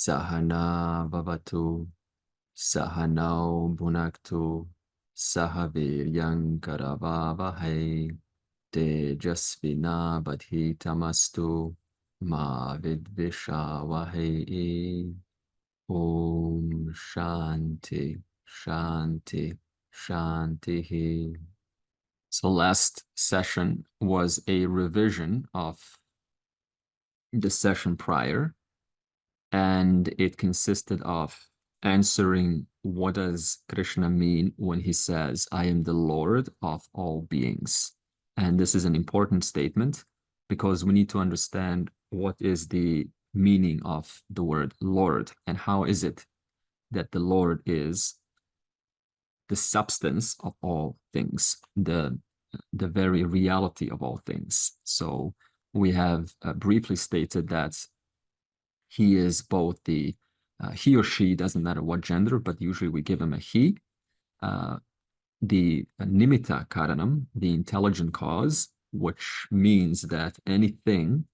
Sahana Vavatu, Sahanao Bhunaktu, Sahaviryang Karavavahai, Tejasvina Badhitamastu, Ma Vidvishawahai. Om Shanti, Shanti, Shanti. So last session was a revision of the session prior, and it consisted of answering what does Krishna mean when he says, I am the Lord of all beings. And this is an important statement because we need to understand what is the meaning of the word Lord and how is it that the Lord is the substance of all things, the very reality of all things. So we have briefly stated that he is both he or she, doesn't matter what gender, but usually we give him a he, the nimitta karanam, the intelligent cause, which means that anything,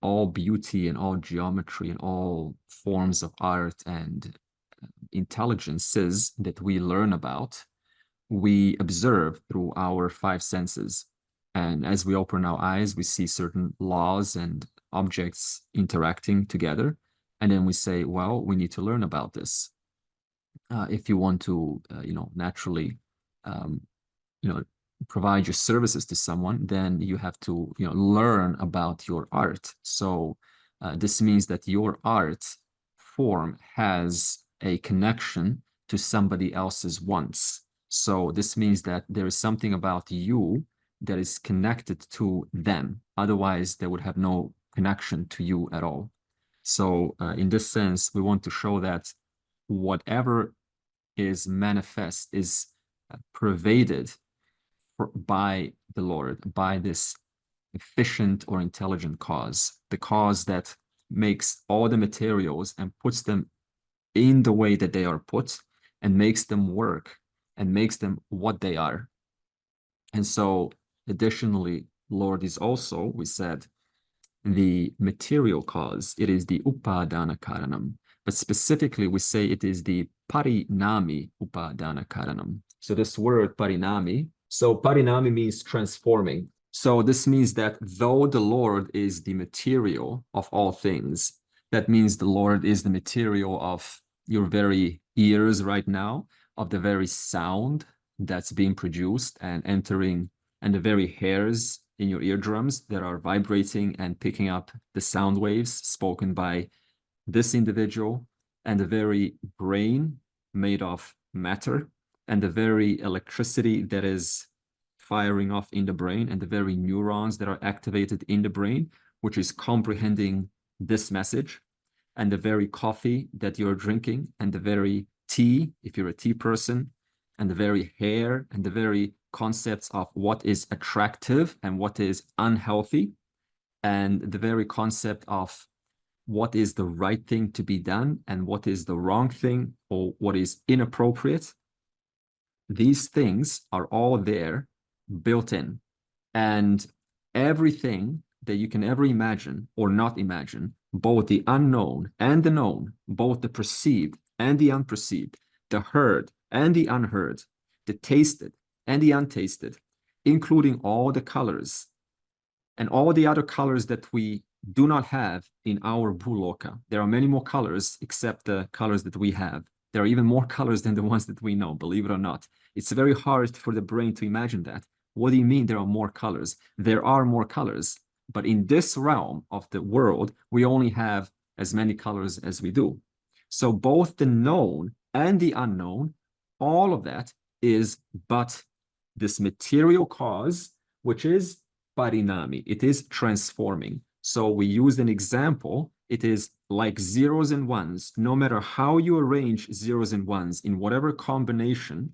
all beauty and all geometry and all forms of art and intelligences that we learn about, we observe through our five senses. And as we open our eyes, we see certain laws and objects interacting together. And then we say, well, we need to learn about this. If you want to, naturally, provide your services to someone, then you have to, learn about your art. So this means that your art form has a connection to somebody else's wants. So this means that there is something about you that is connected to them. Otherwise, they would have no connection to you at all. So in this sense, we want to show that whatever is manifest is pervaded by the Lord, by this efficient or intelligent cause, the cause that makes all the materials and puts them in the way that they are put and makes them work and makes them what they are. And so additionally, Lord is also, we said, the material cause. It is the upadana karanam. But specifically, we say it is the parinami upadana karanam. So this word parinami, so parinami means transforming. So this means that though the Lord is the material of all things, that means the Lord is the material of your very ears right now, of the very sound that's being produced and entering, and the very hairs in your eardrums that are vibrating and picking up the sound waves spoken by this individual, and the very brain made of matter, and the very electricity that is firing off in the brain, and the very neurons that are activated in the brain, which is comprehending this message, and the very coffee that you're drinking, and the very tea, if you're a tea person, and the very hair, and the very concepts of what is attractive and what is unhealthy, and the very concept of what is the right thing to be done and what is the wrong thing or what is inappropriate. These things are all there, built in, and everything that you can ever imagine or not imagine, both the unknown and the known, both the perceived and the unperceived, the heard and the unheard, the tasted and the untasted, including all the colors and all the other colors that we do not have in our Bhuloka. There are many more colors except the colors that we have. There are even more colors than the ones that we know, believe it or not. It's very hard for the brain to imagine that. What do you mean there are more colors? There are more colors, but in this realm of the world, we only have as many colors as we do. So both the known and the unknown, all of that is but this material cause, which is parinami. It is transforming. So we used an example. It is like zeros and ones. No matter how you arrange zeros and ones in whatever combination,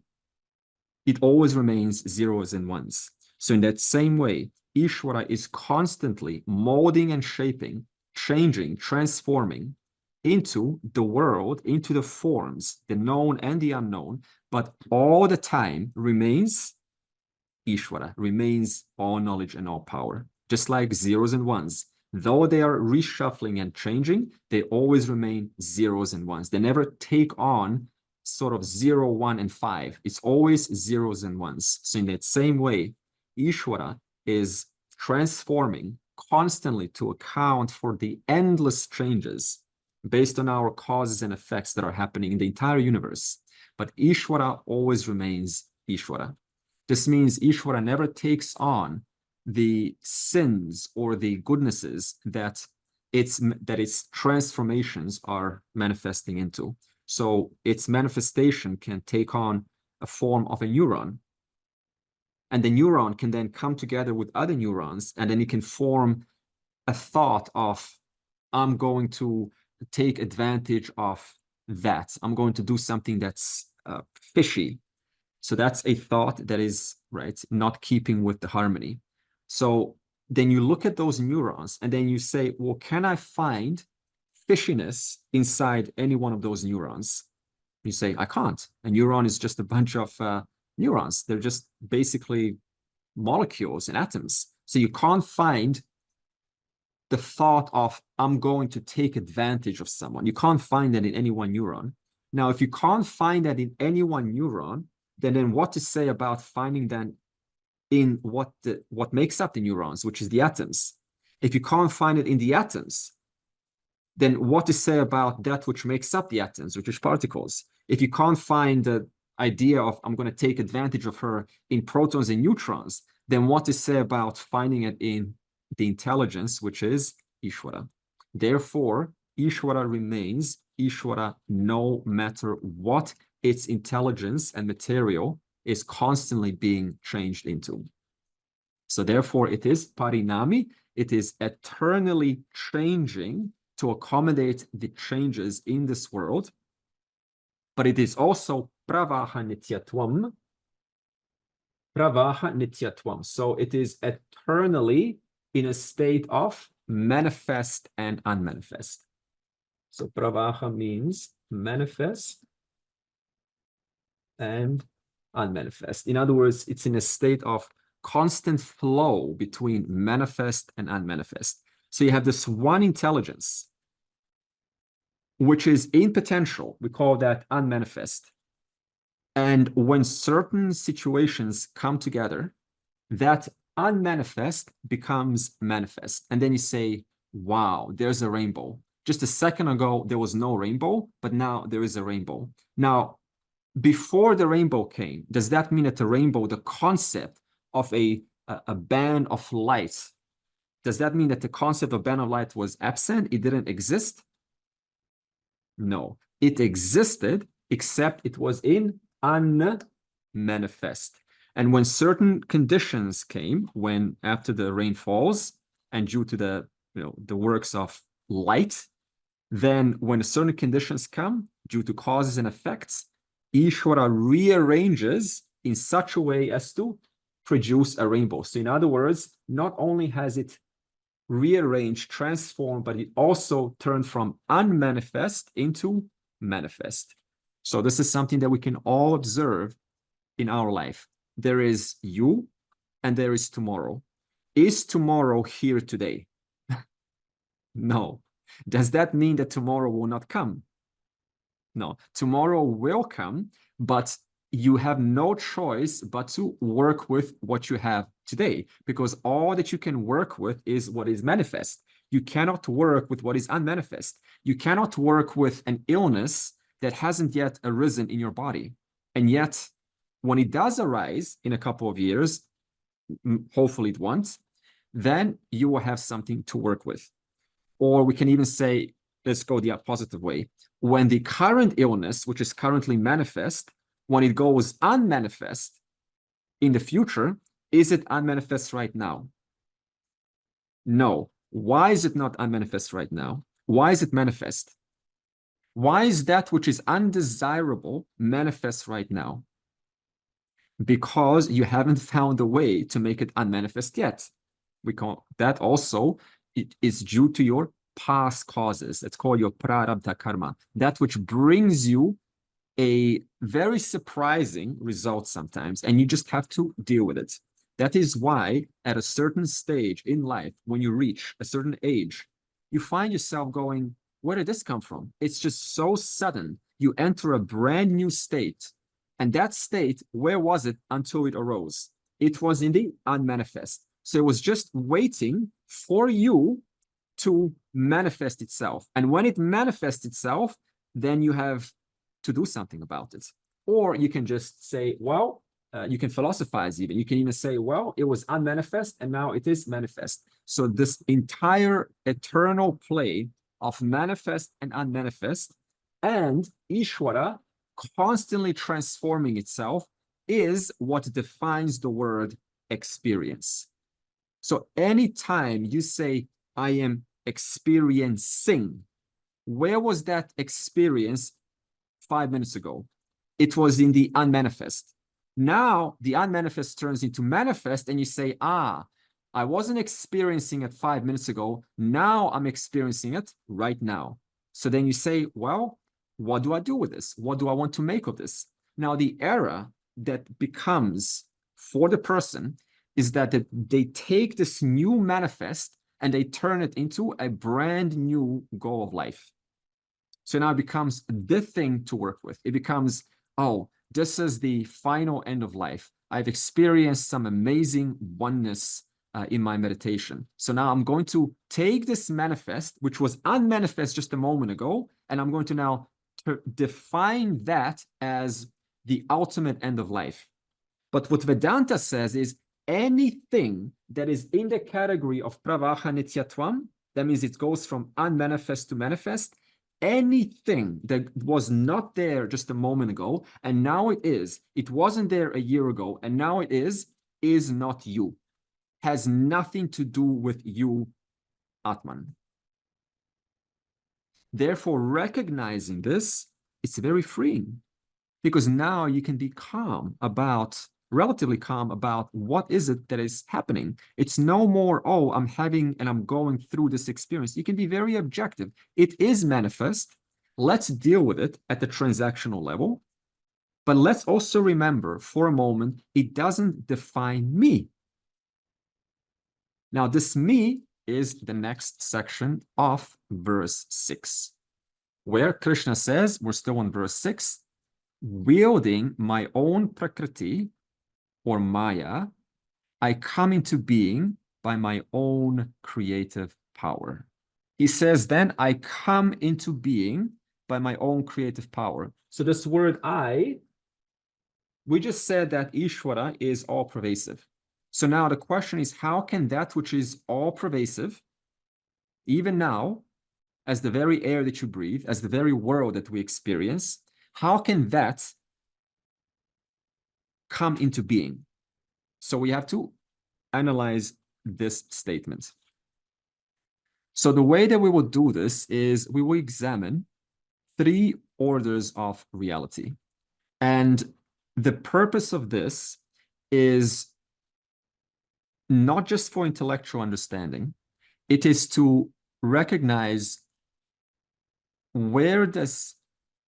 it always remains zeros and ones. So in that same way, Ishvara is constantly molding and shaping, changing, transforming into the world, into the forms, the known and the unknown, but all the time remains Ishvara, remains all knowledge and all power. Just like zeros and ones, Though they are reshuffling and changing, they always remain zeros and ones. They never take on sort of 0, 1, and 5. It's always zeros and ones. So in that same way, Ishvara is transforming constantly to account for the endless changes based on our causes and effects that are happening in the entire universe. But Ishvara always remains Ishvara. This means Ishvara never takes on the sins or the goodnesses that its transformations are manifesting into. So its manifestation can take on a form of a neuron. And the neuron can then come together with other neurons, and then it can form a thought of, I'm going to take advantage of that. I'm going to do something that's fishy. So that's a thought that is, right, not keeping with the harmony. So then you look at those neurons and then you say, well, can I find fishiness inside any one of those neurons? You say, I can't. A neuron is just a bunch of neurons. They're just basically molecules and atoms. So you can't find the thought of, I'm going to take advantage of someone. You can't find that in any one neuron. Now, if you can't find that in any one neuron, then what to say about finding that in what makes up the neurons, which is the atoms? If you can't find it in the atoms, then what to say about that which makes up the atoms, which is particles? If you can't find the idea of, I'm going to take advantage of her in protons and neutrons, then what to say about finding it in the intelligence, which is Ishvara? Therefore, Ishvara remains Ishvara no matter what its intelligence and material is constantly being changed into. So therefore, it is parinami. It is eternally changing to accommodate the changes in this world. But it is also pravaha nityatvam. Pravaha nityatvam. So it is eternally in a state of manifest and unmanifest. So pravaha means manifest and unmanifest. In other words, it's in a state of constant flow between manifest and unmanifest. So you have this one intelligence, which is in potential. We call that unmanifest. And when certain situations come together, that unmanifest becomes manifest. And then you say, wow, there's a rainbow. Just a second ago, there was no rainbow, but now there is a rainbow. Now, before the rainbow came, does that mean that the rainbow, the concept of a band of light, does that mean that the concept of band of light was absent? It didn't exist? No, it existed, except it was in unmanifest. And when certain conditions came, when after the rain falls and due to the works of light, then when certain conditions come due to causes and effects, Ishvara rearranges in such a way as to produce a rainbow. So in other words, not only has it rearranged, transformed, but it also turned from unmanifest into manifest. So this is something that we can all observe in our life. There is you and there is tomorrow. Is tomorrow here today? No. Does that mean that tomorrow will not come? No. Tomorrow will come, but you have no choice but to work with what you have today, because all that you can work with is what is manifest. You cannot work with what is unmanifest. You cannot work with an illness that hasn't yet arisen in your body. And yet, when it does arise in a couple of years, hopefully it won't, then you will have something to work with. Or we can even say, let's go the positive way. When the current illness, which is currently manifest, when it goes unmanifest in the future, is it unmanifest right now? No. Why is it not unmanifest right now? Why is it manifest? Why is that which is undesirable manifest right now? Because you haven't found a way to make it unmanifest yet. We call that also, it is due to your past causes. That's called your prarabdha karma. That which brings you a very surprising result sometimes, and you just have to deal with it. That is why at a certain stage in life, when you reach a certain age, you find yourself going, where did this come from? It's just so sudden. You enter a brand new state. And that state, where was it until it arose? It was in the unmanifest. So it was just waiting for you to manifest itself. And when it manifests itself, then you have to do something about it. Or you can just say, well, you can philosophize even. You can even say, well, it was unmanifest and now it is manifest. So this entire eternal play of manifest and unmanifest and Ishvara constantly transforming itself is what defines the word experience. So anytime you say, I am experiencing, where was that experience 5 minutes ago? It was in the unmanifest. Now the unmanifest turns into manifest and you say, I wasn't experiencing it 5 minutes ago. Now I'm experiencing it right now. So then you say, well, what do I do with this? What do I want to make of this? Now the error that becomes for the person is that they take this new manifest and they turn it into a brand new goal of life. So now it becomes the thing to work with. It becomes, oh, this is the final end of life. I've experienced some amazing oneness in my meditation. So now I'm going to take this manifest, which was unmanifest just a moment ago, and I'm going to now define that as the ultimate end of life. But what Vedanta says is anything that is in the category of pravaha nityatvam, that means it goes from unmanifest to manifest, anything that was not there just a moment ago, and now it wasn't there a year ago, and now it is not you. Has nothing to do with you, Atman. Therefore, recognizing this, it's very freeing, because now you can be relatively calm about what is it that is happening. It's no more, oh, I'm having and I'm going through this experience. You can be very objective. It is manifest. Let's deal with it at the transactional level. But let's also remember for a moment, it doesn't define me. Now, this me is the next section of verse 6, where Krishna says, we're still on verse 6, wielding my own prakriti, or Maya, I come into being by my own creative power. He says, then I come into being by my own creative power. So this word we just said that Ishvara is all pervasive. So now the question is, how can that which is all pervasive, even now, as the very air that you breathe, as the very world that we experience, how can that come into being? So we have to analyze this statement. So the way that we will do this is we will examine 3 orders of reality. And the purpose of this is not just for intellectual understanding. It is to recognize where does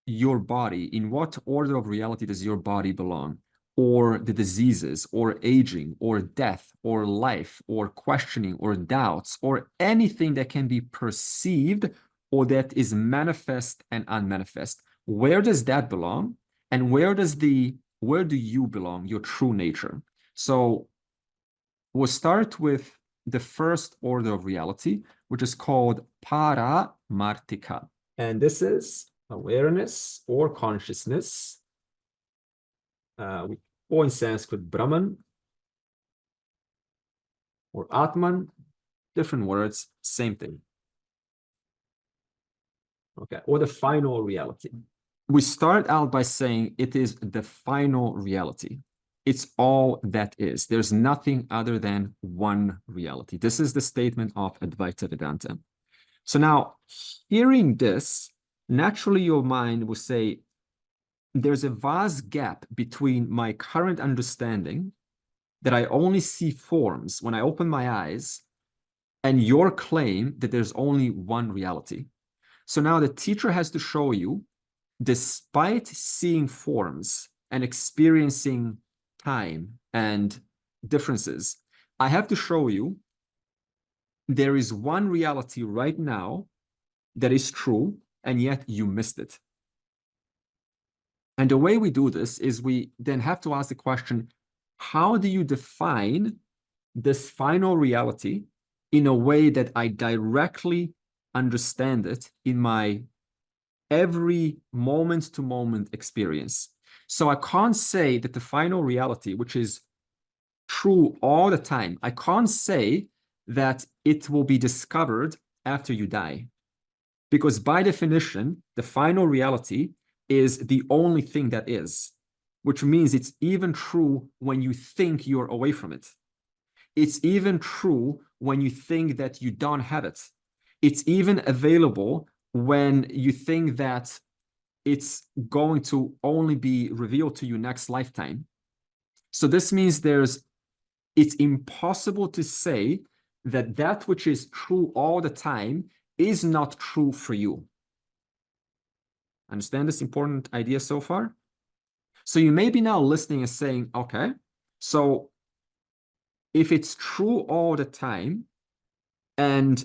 your body, in what order of reality does your body belong? Or the diseases, or aging, or death, or life, or questioning, or doubts, or anything that can be perceived or that is manifest and unmanifest. Where does that belong? And where do you belong, your true nature? So we'll start with the first order of reality, which is called Paramartika. And this is awareness or consciousness. Or in Sanskrit, Brahman or Atman, different words, same thing. Okay, or the final reality. We start out by saying it is the final reality. It's all that is. There's nothing other than one reality. This is the statement of Advaita Vedanta. So now, hearing this, naturally your mind will say, there's a vast gap between my current understanding that I only see forms when I open my eyes and your claim that there's only one reality. So now the teacher has to show you, despite seeing forms and experiencing time and differences. I have to show you there is one reality right now that is true, and yet you missed it. And the way we do this is we then have to ask the question, how do you define this final reality in a way that I directly understand it in my every moment-to-moment experience? So I can't say that the final reality, which is true all the time, I can't say that it will be discovered after you die. Because by definition, the final reality is the only thing that is, which means it's even true when you think you're away from it. It's even true when you think that you don't have it. It's even available when you think that it's going to only be revealed to you next lifetime. So this means it's impossible to say that that which is true all the time is not true for you. Understand this important idea so far? So you may be now listening and saying, okay, so if it's true all the time, and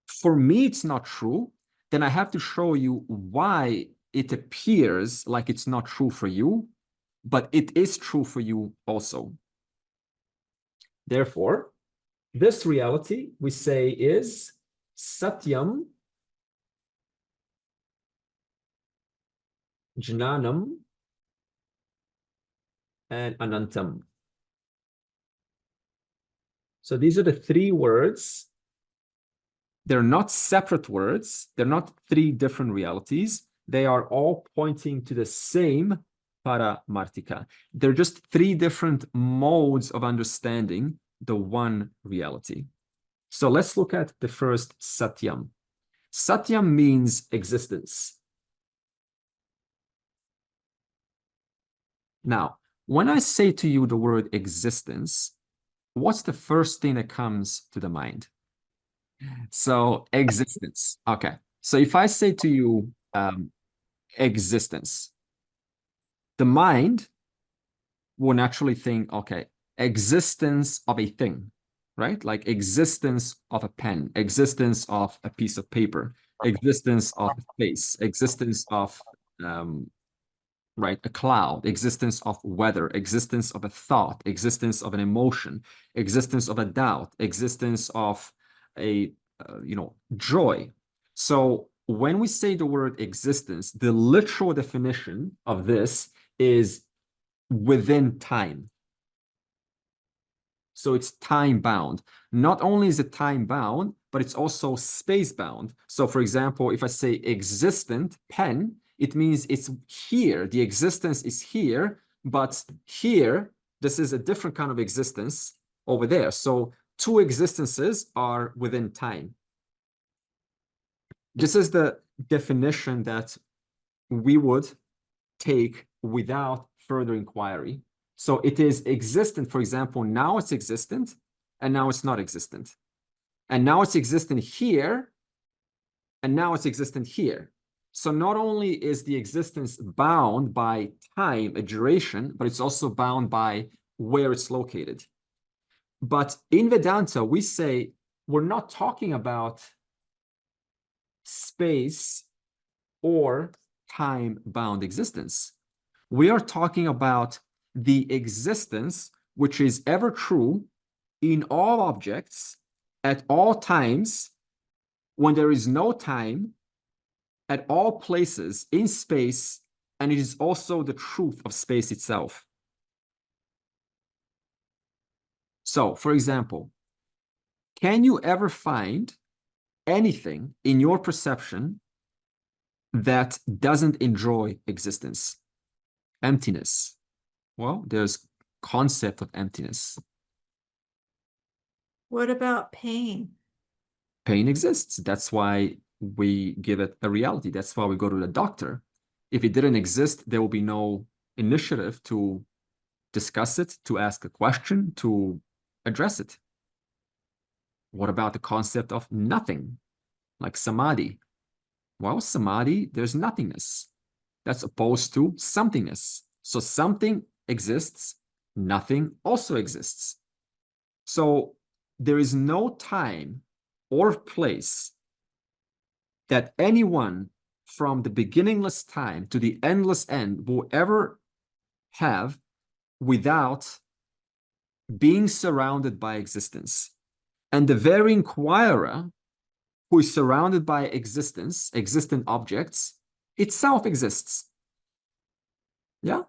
for me it's not true, then I have to show you why it appears like it's not true for you, but it is true for you also. Therefore, this reality we say is Satyam Jnanam and Anantam. So these are the three words. They're not separate words. They're not three different realities. They are all pointing to the same Paramartika. They're just three different modes of understanding the one reality. So let's look at the first Satyam. Satyam means existence. Now, when I say to you the word existence, what's the first thing that comes to the mind? So existence. Okay. So if I say to you existence, the mind will naturally think, okay, existence of a thing, right? Like existence of a pen, existence of a piece of paper, existence of a face, existence of right, a cloud, existence of weather, existence of a thought, existence of an emotion, existence of a doubt, existence of a joy. So when we say the word existence, the literal definition of this is within time. So it's time bound. Not only is it time bound, but it's also space bound. So for example, if I say existent pen, it means it's here. The existence is here, but here, this is a different kind of existence over there. So two existences are within time. This is the definition that we would take without further inquiry. So it is existent, for example, now it's existent, and now it's not existent. And now it's existent here, and now it's existent here. So not only is the existence bound by time, a duration, but it's also bound by where it's located. But in Vedanta, we say we're not talking about space or time-bound existence. We are talking about the existence which is ever true in all objects at all times, when there is no time, at all places in space, and it is also the truth of space itself. So, for example, can you ever find anything in your perception that doesn't enjoy existence? Emptiness. Well, there's concept of emptiness. What about pain? Pain exists. That's why we give it a reality. That's why we go to the doctor. If it didn't exist, there will be no initiative to discuss it, to ask a question, to address it. What about the concept of nothing, like samadhi? Well, samadhi, there's nothingness. That's opposed to somethingness. So something exists, nothing also exists. So there is no time or place that anyone from the beginningless time to the endless end will ever have without being surrounded by existence. And the very inquirer who is surrounded by existence, existent objects, itself exists. Yeah?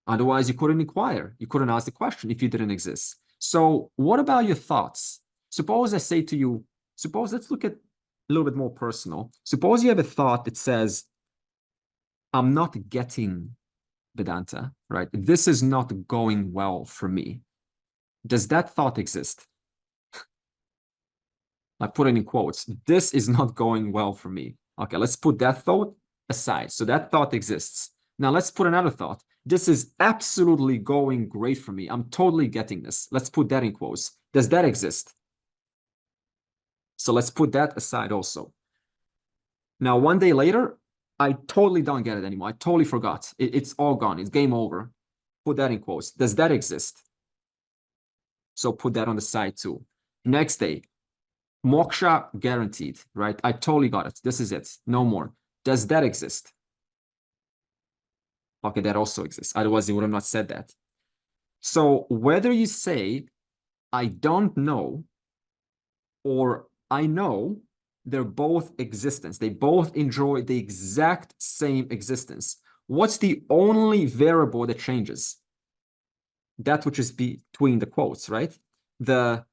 Otherwise, you couldn't inquire. You couldn't ask the question if you didn't exist. So what about your thoughts? Suppose I say to you, suppose let's look at a little bit more personal. Suppose you have a thought that says, I'm not getting Vedanta, right? This is not going well for me. Does that thought exist? I put it in quotes. This is not going well for me. Okay, let's put that thought aside. So that thought exists. Now let's put another thought. This is absolutely going great for me. I'm totally getting this. Let's put that in quotes. Does that exist? So let's put that aside also. Now, one day later, I totally don't get it anymore. I totally forgot. It's all gone. It's game over. Put that in quotes. Does that exist? So put that on the side too. Next day, moksha guaranteed, right? I totally got it. This is it. No more. Does that exist? Okay, that also exists. Otherwise, they would have not said that. So whether you say, I don't know, or I know, they're both existence. They both enjoy the exact same existence. What's the only variable that changes? That which is between the quotes, right? The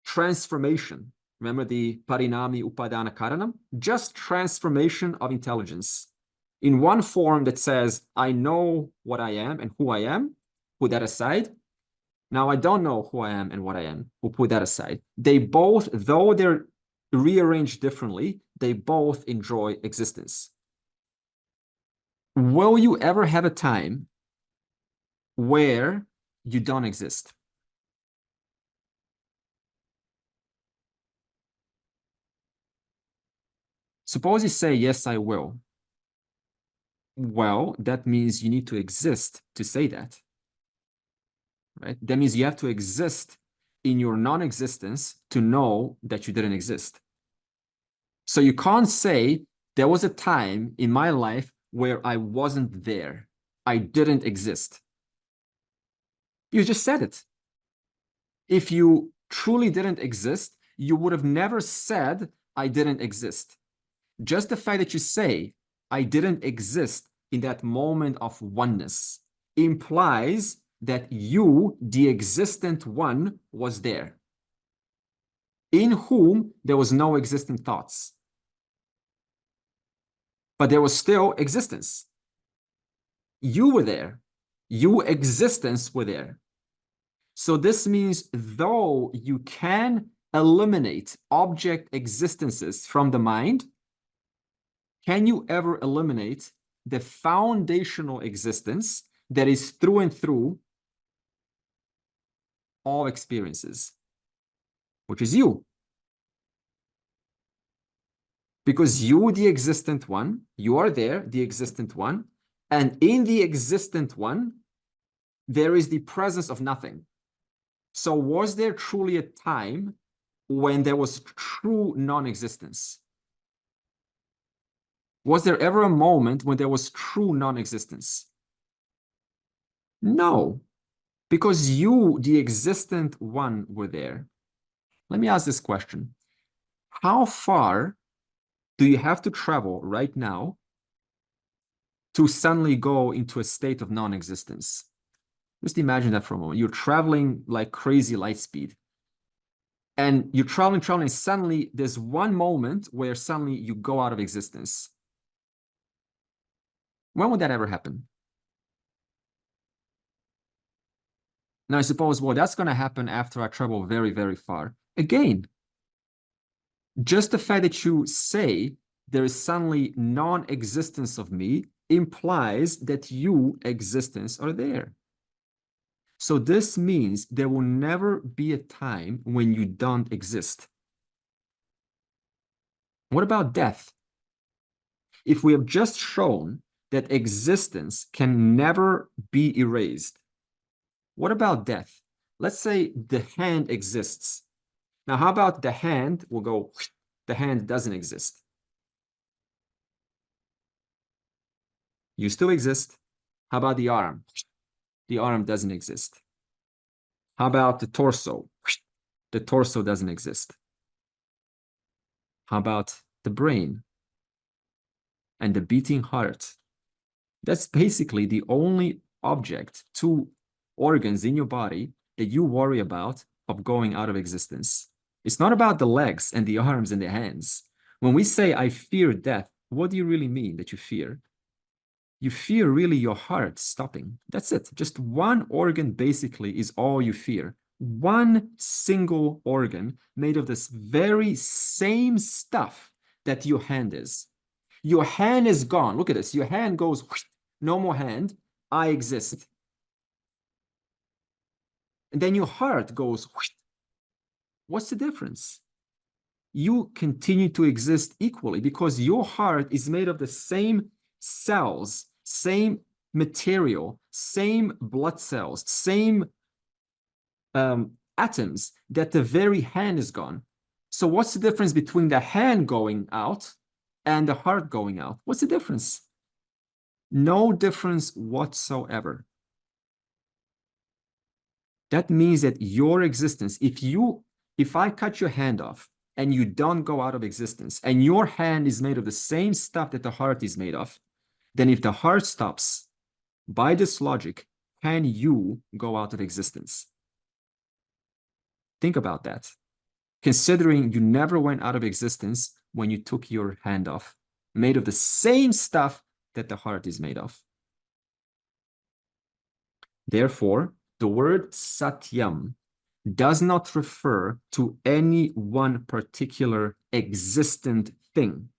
transformation. Remember the parinami upadana karanam? Just transformation of intelligence. In one form that says, I know what I am and who I am, put that aside. Now I don't know who I am and what I am, we'll put that aside. They both, though they're rearranged differently, they both enjoy existence. Will you ever have a time where you don't exist? Suppose you say, yes, I will. Well, that means you need to exist to say that, right? That means you have to exist in your non-existence to know that you didn't exist. So you can't say, there was a time in my life where I wasn't there. I didn't exist. You just said it. If you truly didn't exist, you would have never said, I didn't exist. Just the fact that you say, I didn't exist in that moment of oneness implies that you, the existent one, was there, in whom there was no existent thoughts. But there was still existence. You were there. You, existence, were there. So this means though you can eliminate object existences from the mind, can you ever eliminate the foundational existence that is through and through all experiences, which is you? Because you, the existent one, you are there, the existent one, and in the existent one, there is the presence of nothing. So was there truly a time when there was true non-existence? Was there ever a moment when there was true non-existence? No, because you, the existent one, were there. Let me ask this question. How far do you have to travel right now to suddenly go into a state of non-existence? Just imagine that for a moment. You're traveling like crazy light speed. And you're traveling, and suddenly there's one moment where suddenly you go out of existence. When would that ever happen? Now, I suppose, well, that's going to happen after I travel very, very far. Again, just the fact that you say there is suddenly non-existence of me implies that you, existence, are there. So this means there will never be a time when you don't exist. What about death? If we have just shown that existence can never be erased, What about death? Let's say the hand exists. Now, how about the hand? We'll go, the hand doesn't exist. You still exist. How about the arm? The arm doesn't exist. How about the torso? The torso doesn't exist. How about the brain and the beating heart? That's basically the only object, two organs in your body that you worry about of going out of existence. It's not about the legs and the arms and the hands. When we say, I fear death, what do you really mean that you fear? You fear really your heart stopping. That's it. Just one organ basically is all you fear. One single organ made of this very same stuff that your hand is. Your hand is gone. Look at this. Your hand goes, no more hand. I exist. And then your heart goes, what's the difference? You continue to exist equally because your heart is made of the same cells, same material, same blood cells, same atoms that the very hand is gone. So what's the difference between the hand going out and the heart going out? What's the difference? No difference whatsoever. That means that your existence, if I cut your hand off and you don't go out of existence and your hand is made of the same stuff that the heart is made of, then if the heart stops, by this logic, can you go out of existence? Think about that. Considering you never went out of existence when you took your hand off, made of the same stuff that the heart is made of. Therefore, the word satyam does not refer to any one particular existent thing.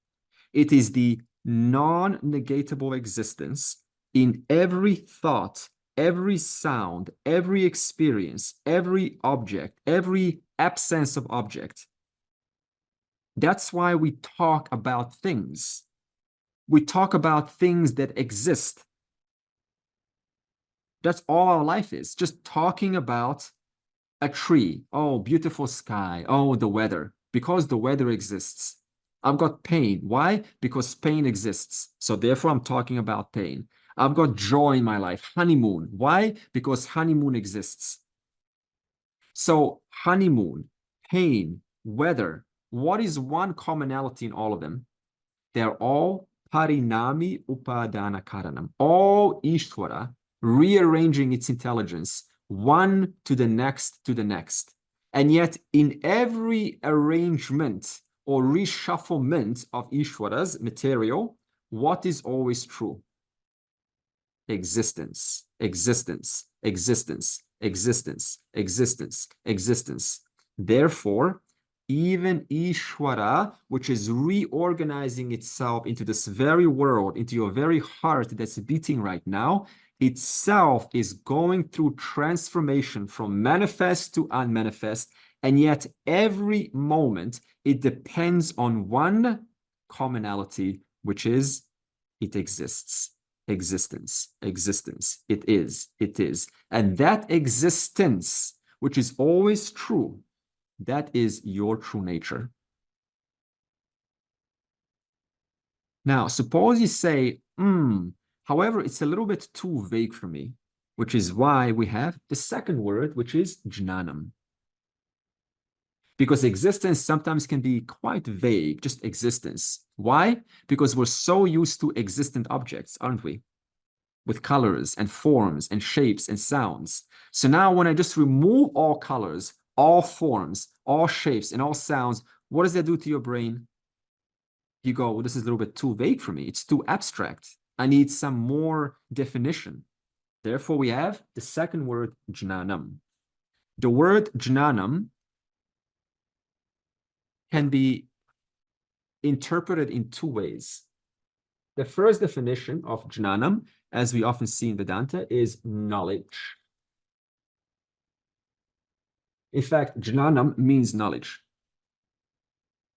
It is the non-negatable existence in every thought, every sound, every experience, every object, every absence of object. That's why we talk about things. We talk about things that exist. That's all our life is, just talking about a tree. Oh, beautiful sky. Oh, the weather, because the weather exists. I've got pain. Why? Because pain exists. So therefore, I'm talking about pain. I've got joy in my life. Honeymoon. Why? Because honeymoon exists. So honeymoon, pain, weather. What is one commonality in all of them? They're all parinami upadana karanam. All Ishvara rearranging its intelligence one to the next to the next. And yet in every arrangement or reshufflement of Ishvara's material, what is always true? Existence, existence, existence, existence, existence, existence. Therefore, even Ishvara, which is reorganizing itself into this very world, into your very heart that's beating right now, itself is going through transformation from manifest to unmanifest. And yet every moment, it depends on one commonality, which is it exists. Existence, existence, it is. And that existence, which is always true, that is your true nature. Now, suppose you say, however, it's a little bit too vague for me, which is why we have the second word, which is jnanam. Because existence sometimes can be quite vague, just existence. Why? Because we're so used to existent objects, aren't we? With colors and forms and shapes and sounds. So now when I just remove all colors, all forms, all shapes, and all sounds, what does that do to your brain? You go, well, this is a little bit too vague for me. It's too abstract. I need some more definition. Therefore, we have the second word, jnanam. The word jnanam can be interpreted in two ways. The first definition of jnanam, as we often see in Vedanta, is knowledge. In fact, jnanam means knowledge.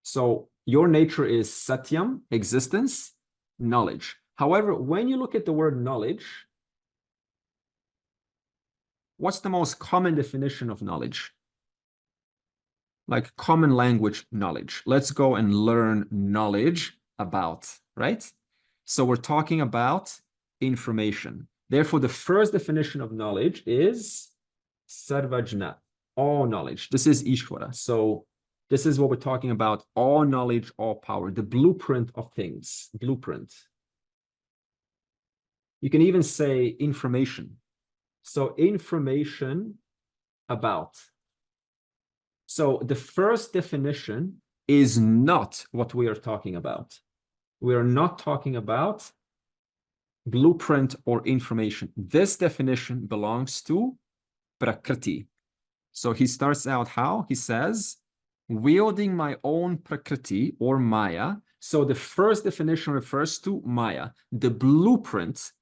So your nature is satyam, existence, knowledge. However, when you look at the word knowledge, What's the most common definition of knowledge? Like common language knowledge. Let's go and learn knowledge about, right? So we're talking about information. Therefore, the first definition of knowledge is sarvajna, all knowledge. This is Ishvara. So this is what we're talking about, all knowledge, all power, the blueprint of things, blueprint. You can even say information. So information about. So the first definition is not what we are talking about. We are not talking about blueprint or information. This definition belongs to Prakriti. So he starts out how? He says, wielding my own Prakriti or Maya. So the first definition refers to Maya, the blueprint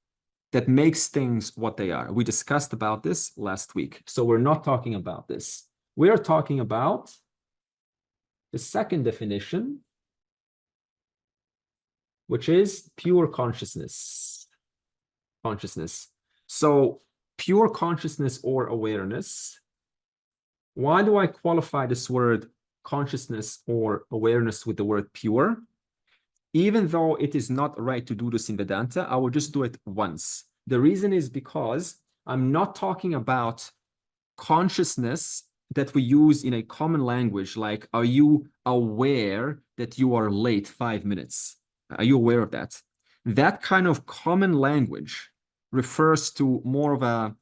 that makes things what they are. We discussed about this last week. So we're not talking about this. We are talking about the second definition, which is pure consciousness. Consciousness. So pure consciousness or awareness. Why do I qualify this word consciousness or awareness with the word pure? Even though it is not right to do this in Vedanta, I will just do it once. The reason is because I'm not talking about consciousness that we use in a common language, like, are you aware that you are late 5 minutes? Are you aware of that? That kind of common language refers to more of a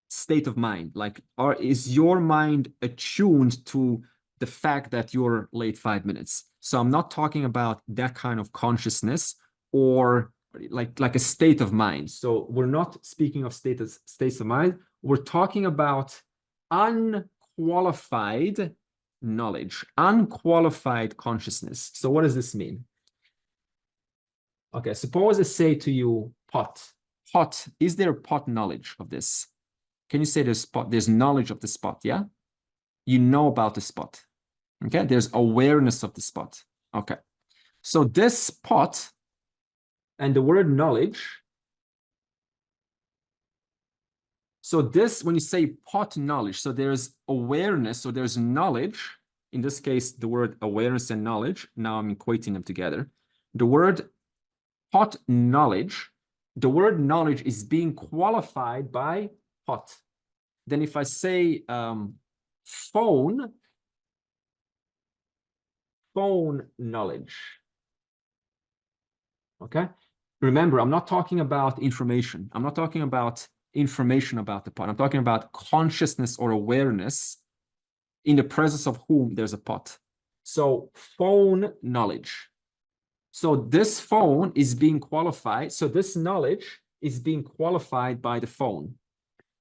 state of mind. Like, is your mind attuned to the fact that you're late 5 minutes? So I'm not talking about that kind of consciousness or like a state of mind. So we're not speaking of states of mind. We're talking about unqualified knowledge, unqualified consciousness. So what does this mean? Okay, suppose I say to you, pot. Pot, is there pot knowledge of this? Can you say there's knowledge of the spot, yeah? You know about the spot, okay? There's awareness of the spot, okay? So this pot and the word knowledge, so this, when you say pot knowledge, so there's awareness, so there's knowledge, in this case, the word awareness and knowledge, now I'm equating them together. The word pot knowledge, the word knowledge is being qualified by pot. Then if I say phone knowledge, okay? Remember, I'm not talking about information. I'm not talking about information about the pot. I'm talking about consciousness or awareness in the presence of whom there's a pot. So phone knowledge. So this phone is being qualified. So this knowledge is being qualified by the phone.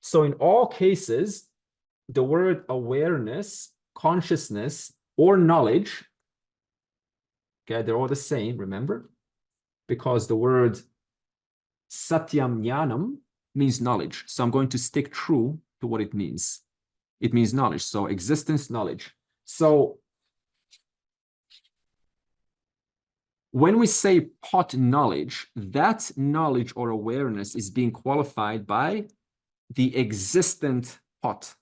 So in all cases, the word awareness, consciousness, or knowledge, okay, they're all the same, remember? Because the word satyam jnanam means knowledge. So I'm going to stick true to what it means. It means knowledge. So existence, knowledge. So when we say pot knowledge, that knowledge or awareness is being qualified by the existent pot.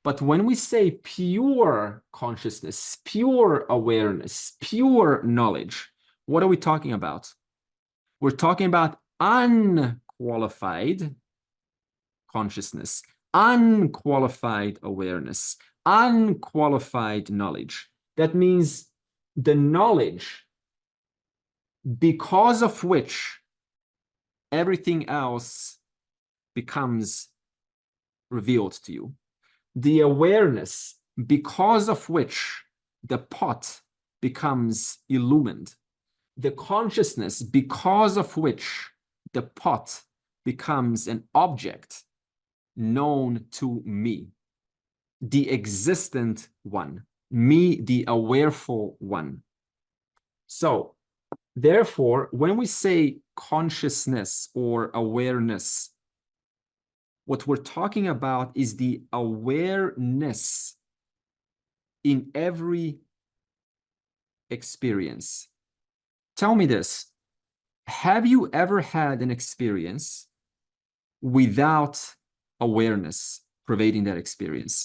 But when we say pure consciousness, pure awareness, pure knowledge, what are we talking about? We're talking about unqualified consciousness, unqualified awareness, unqualified knowledge. That means the knowledge because of which everything else becomes revealed to you. The awareness because of which the pot becomes illumined. The consciousness because of which the pot becomes an object known to me, the existent one, me, the awareful one. So, therefore, when we say consciousness or awareness, what we're talking about is the awareness in every experience. Tell me this, have you ever had an experience without awareness pervading that experience.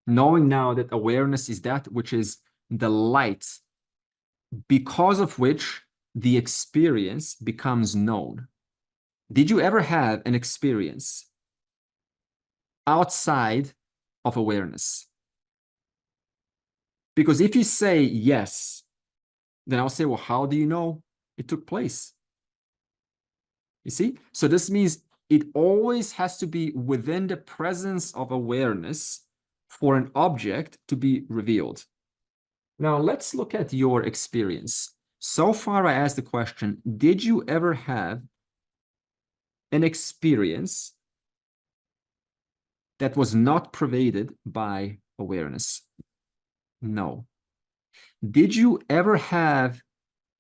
Knowing now that awareness is that which is the light because of which the experience becomes known. Did you ever have an experience outside of awareness? Because if you say yes, then I'll say, well, how do you know it took place? You see? So this means it always has to be within the presence of awareness for an object to be revealed. Now, let's look at your experience. So far, I asked the question, did you ever have an experience that was not pervaded by awareness? No. Did you ever have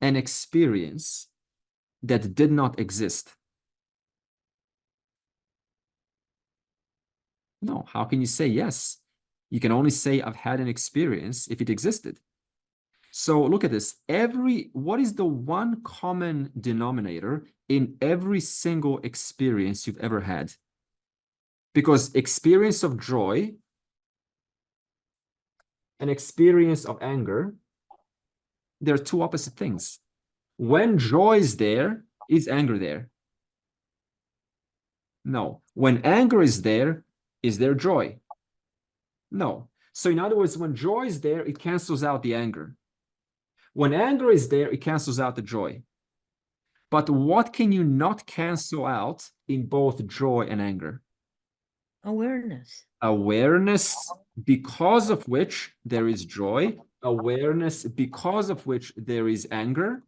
an experience that did not exist? No. How can you say yes? You can only say I've had an experience if it existed. So look at this. What is the one common denominator in every single experience you've ever had? Because experience of joy and experience of anger, they're two opposite things. When joy is there, is anger there? No. When anger is there joy? No. So in other words, when joy is there, it cancels out the anger. When anger is there, it cancels out the joy. But what can you not cancel out in both joy and anger? Awareness. Awareness, because of which there is joy. Awareness, because of which there is anger.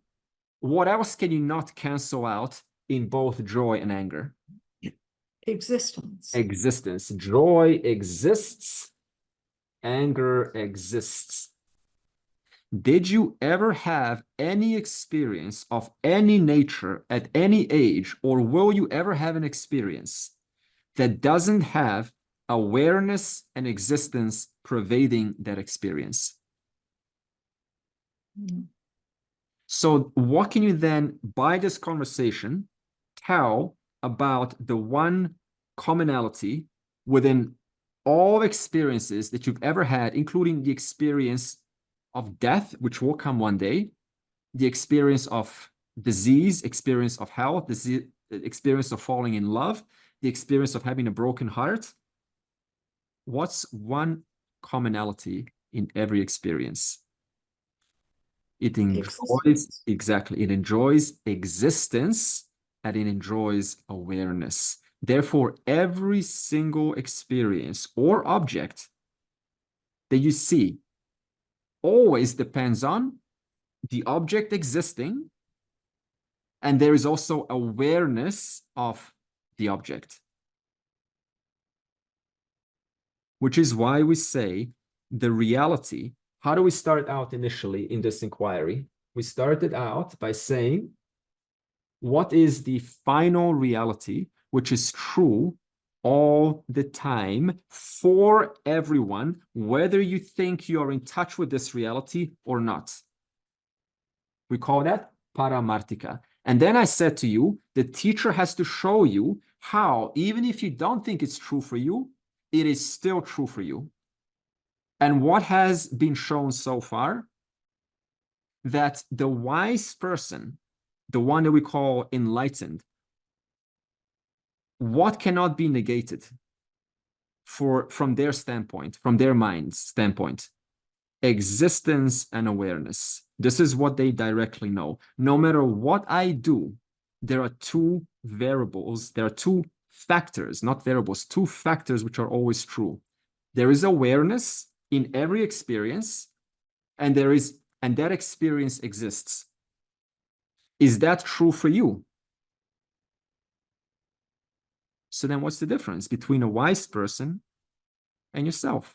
What else can you not cancel out in both joy and anger? Existence. Existence. Joy exists. Anger exists. Did you ever have any experience of any nature at any age, or will you ever have an experience that doesn't have awareness and existence pervading that experience? Mm-hmm. So what can you then, by this conversation, tell about the one commonality within all experiences that you've ever had, including the experience of death, which will come one day, the experience of disease, experience of health, the experience of falling in love, the experience of having a broken heart? What's one commonality in every experience? It enjoys, exactly, it enjoys existence and it enjoys awareness. Therefore, every single experience or object that you see always depends on the object existing, and there is also awareness of the object. Which is why we say the reality. How do we start out initially in this inquiry? We started out by saying, what is the final reality, which is true all the time for everyone, whether you think you're in touch with this reality or not? We call that paramartika. And then I said to you, the teacher has to show you how, even if you don't think it's true for you, it is still true for you. And what has been shown so far? That the wise person, the one that we call enlightened, what cannot be negated from their standpoint, from their mind's standpoint? Existence and awareness. This is what they directly know. No matter what I do, there are two variables, there are two factors, not variables, two factors which are always true. There is awareness in every experience, and that experience exists. Is that true for you? So then what's the difference between a wise person and yourself?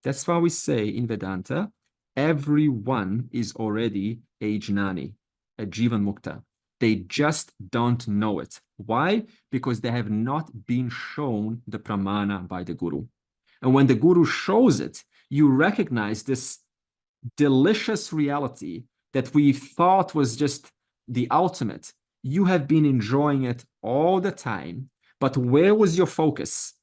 That's why we say in Vedanta, everyone is already a jnani, a jivan mukta. They just don't know it. Why? Because they have not been shown the pramana by the guru. And when the guru shows it, you recognize this delicious reality that we thought was just the ultimate. You have been enjoying it all the time, but where was your focus?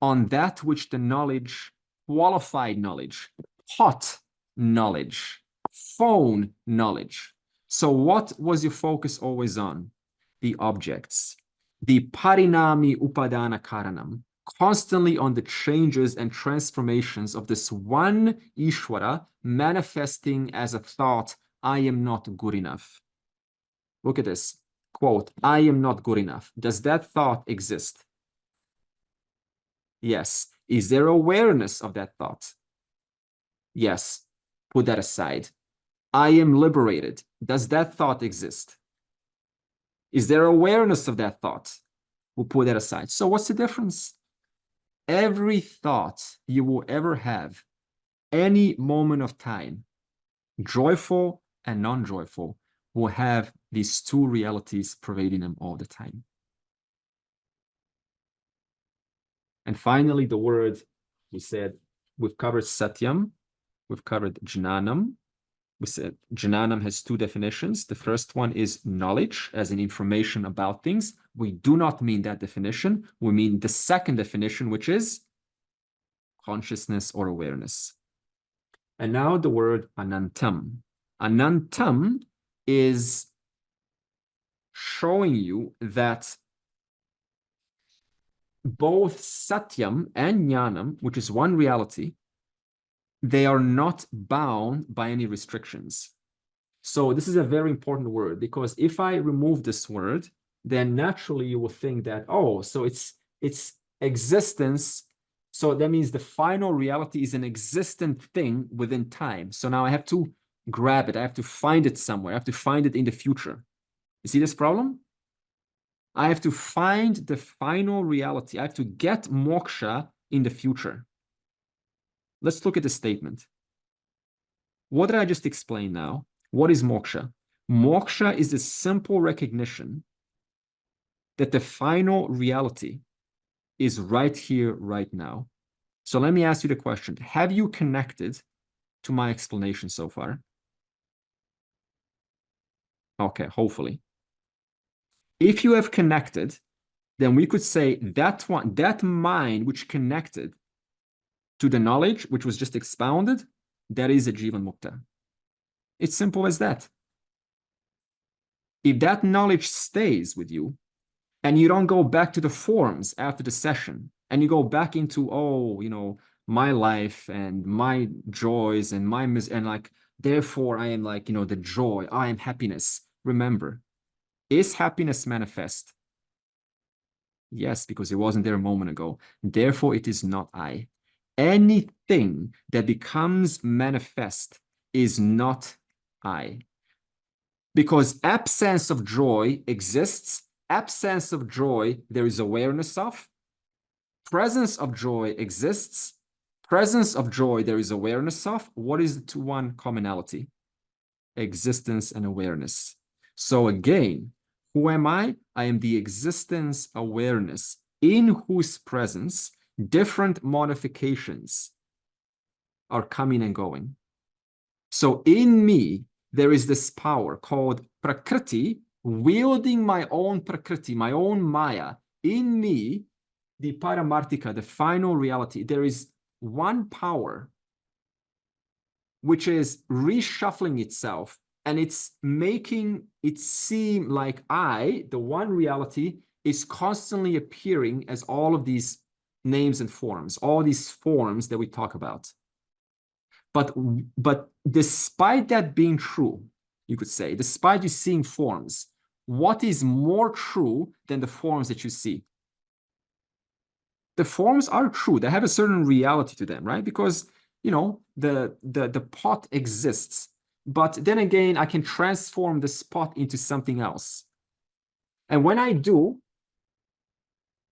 On that which the knowledge, qualified knowledge, hot knowledge, phone knowledge. So what was your focus always on? The objects, the parinami upadana karanam, constantly on the changes and transformations of this one Ishvara manifesting as a thought, I am not good enough. Look at this, quote, I am not good enough. Does that thought exist? Yes. Is there awareness of that thought? Yes. Put that aside. I am liberated. Does that thought exist? Is there awareness of that thought? We'll put that aside. So what's the difference? Every thought you will ever have, any moment of time, joyful and non-joyful, will have these two realities pervading them all the time. And finally, the word, we said, we've covered satyam, we've covered jnanam. We said jnanam has two definitions. The first one is knowledge, as in information about things. We do not mean that definition. We mean the second definition, which is consciousness or awareness. And now the word anantam. Anantam is showing you that both satyam and jnanam, which is one reality, they are not bound by any restrictions. So this is a very important word, because if I remove this word, then naturally you will think that, oh, so it's existence. So that means the final reality is an existent thing within time. So now I have to grab it. I have to find it somewhere. I have to find it in the future. You see this problem? I have to find the final reality. I have to get moksha in the future. Let's look at the statement. What did I just explain now? What is moksha? Moksha is a simple recognition that the final reality is right here, right now. So let me ask you the question. Have you connected to my explanation so far? Okay, hopefully. If you have connected, then we could say that one, that mind which connected to the knowledge which was just expounded, that is a Jivan Mukta. It's simple as that. If that knowledge stays with you and you don't go back to the forms after the session and you go back into, oh, you know, my life and my joys and my and like, therefore I am like, you know, the joy, I am happiness. Remember, is happiness manifest? Yes, because it wasn't there a moment ago. Therefore, it is not I. Anything that becomes manifest is not I. Because absence of joy exists. Absence of joy, there is awareness of. Presence of joy exists. Presence of joy, there is awareness of. What is the one commonality? Existence and awareness. So again, who am I? I am the existence awareness in whose presence different modifications are coming and going. So in me, there is this power called Prakriti, wielding my own Prakriti, my own Maya. In me, the Paramartika, the final reality, there is one power which is reshuffling itself, and it's making it seem like I, the one reality, is constantly appearing as all of these names and forms, all these forms that we talk about. But despite that being true, you could say, despite you seeing forms, what is more true than the forms that you see? The forms are true. They have a certain reality to them, right? Because, you know, the pot exists. But then again, I can transform the spot into something else. And when I do,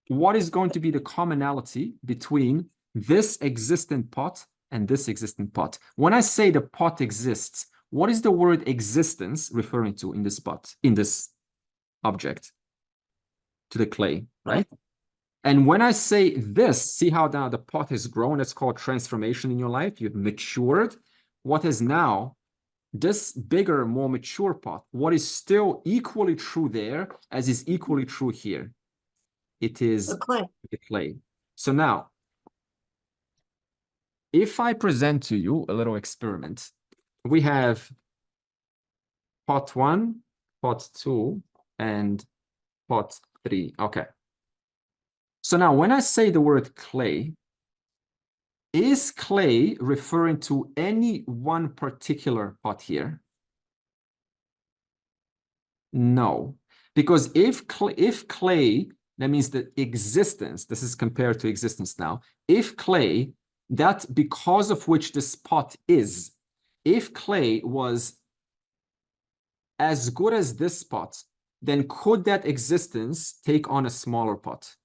what is going to be the commonality between this existent pot and this existent pot? When I say the pot exists, what is the word existence referring to in this pot, in this object? To the clay, right? And when I say this, see how now the pot has grown? That's called transformation in your life. You've matured. What has now this bigger, more mature pot, what is still equally true there as is equally true here? It is The clay. the clay. So now, if I present to you a little experiment, we have pot 1, pot 2, and pot 3. Okay. So now when I say the word clay, is clay referring to any one particular pot here? No, because if clay, that means the existence, this is compared to existence now. If clay, that because of which this pot is, if clay was as good as this pot, then could that existence take on a smaller pot?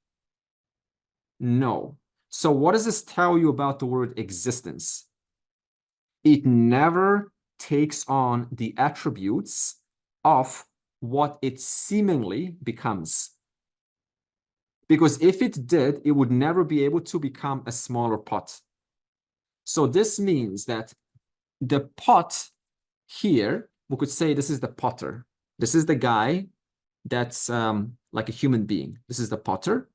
No. So what does this tell you about the word existence? It never takes on the attributes of what it seemingly becomes. Because if it did, it would never be able to become a smaller pot. So this means that the pot here, we could say this is the potter. This is the guy that's like a human being. This is the potter.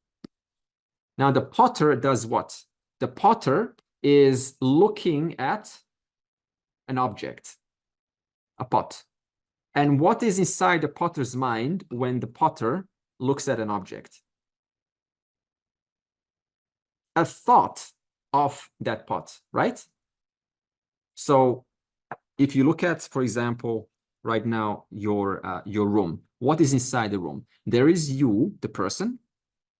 Now the potter does what? The potter is looking at an object, a pot. And what is inside the potter's mind when the potter looks at an object? A thought of that pot, right? So if you look at, for example, right now, your room, what is inside the room? There is you, the person,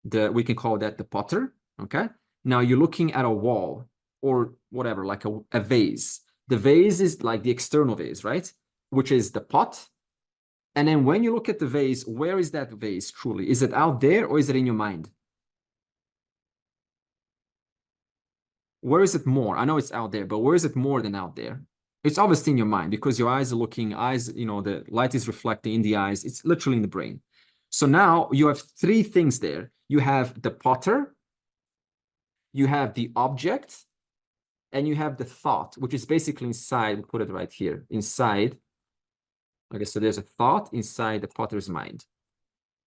we can call that the potter, okay? Now you're looking at a wall or whatever, like a vase. The vase is like the external vase, right? Which is the pot. And then when you look at the vase, where is that vase truly? Is it out there or is it in your mind? Where is it more? I know it's out there, but where is it more than out there? It's obviously in your mind because your eyes are looking, the light is reflecting in the eyes. It's literally in the brain. So now you have three things there. You have the potter, you have the object, and you have the thought, which is basically inside. We'll put it right here, inside. Okay, so there's a thought inside the potter's mind.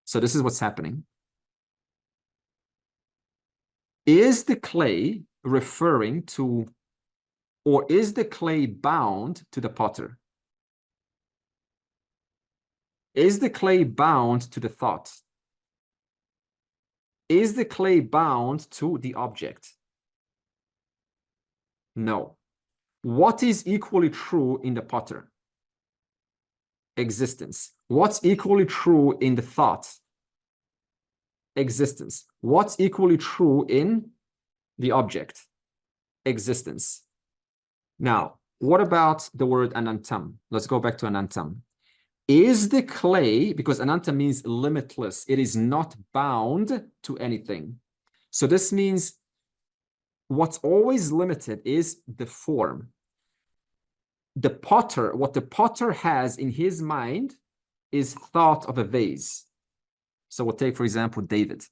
So this is what's happening. Is the clay referring to, or is the clay bound to the potter? Is the clay bound to the thought? Is the clay bound to the object? No. What is equally true in the potter? Existence. What's equally true in the thought? Existence. What's equally true in the object? Existence. Now, what about the word anantam? Let's go back to anantam. Is the clay, because anantam means limitless, it is not bound to anything. So this means what's always limited is the form. The potter, what the potter has in his mind is thought of a vase. So we'll take, for example, David.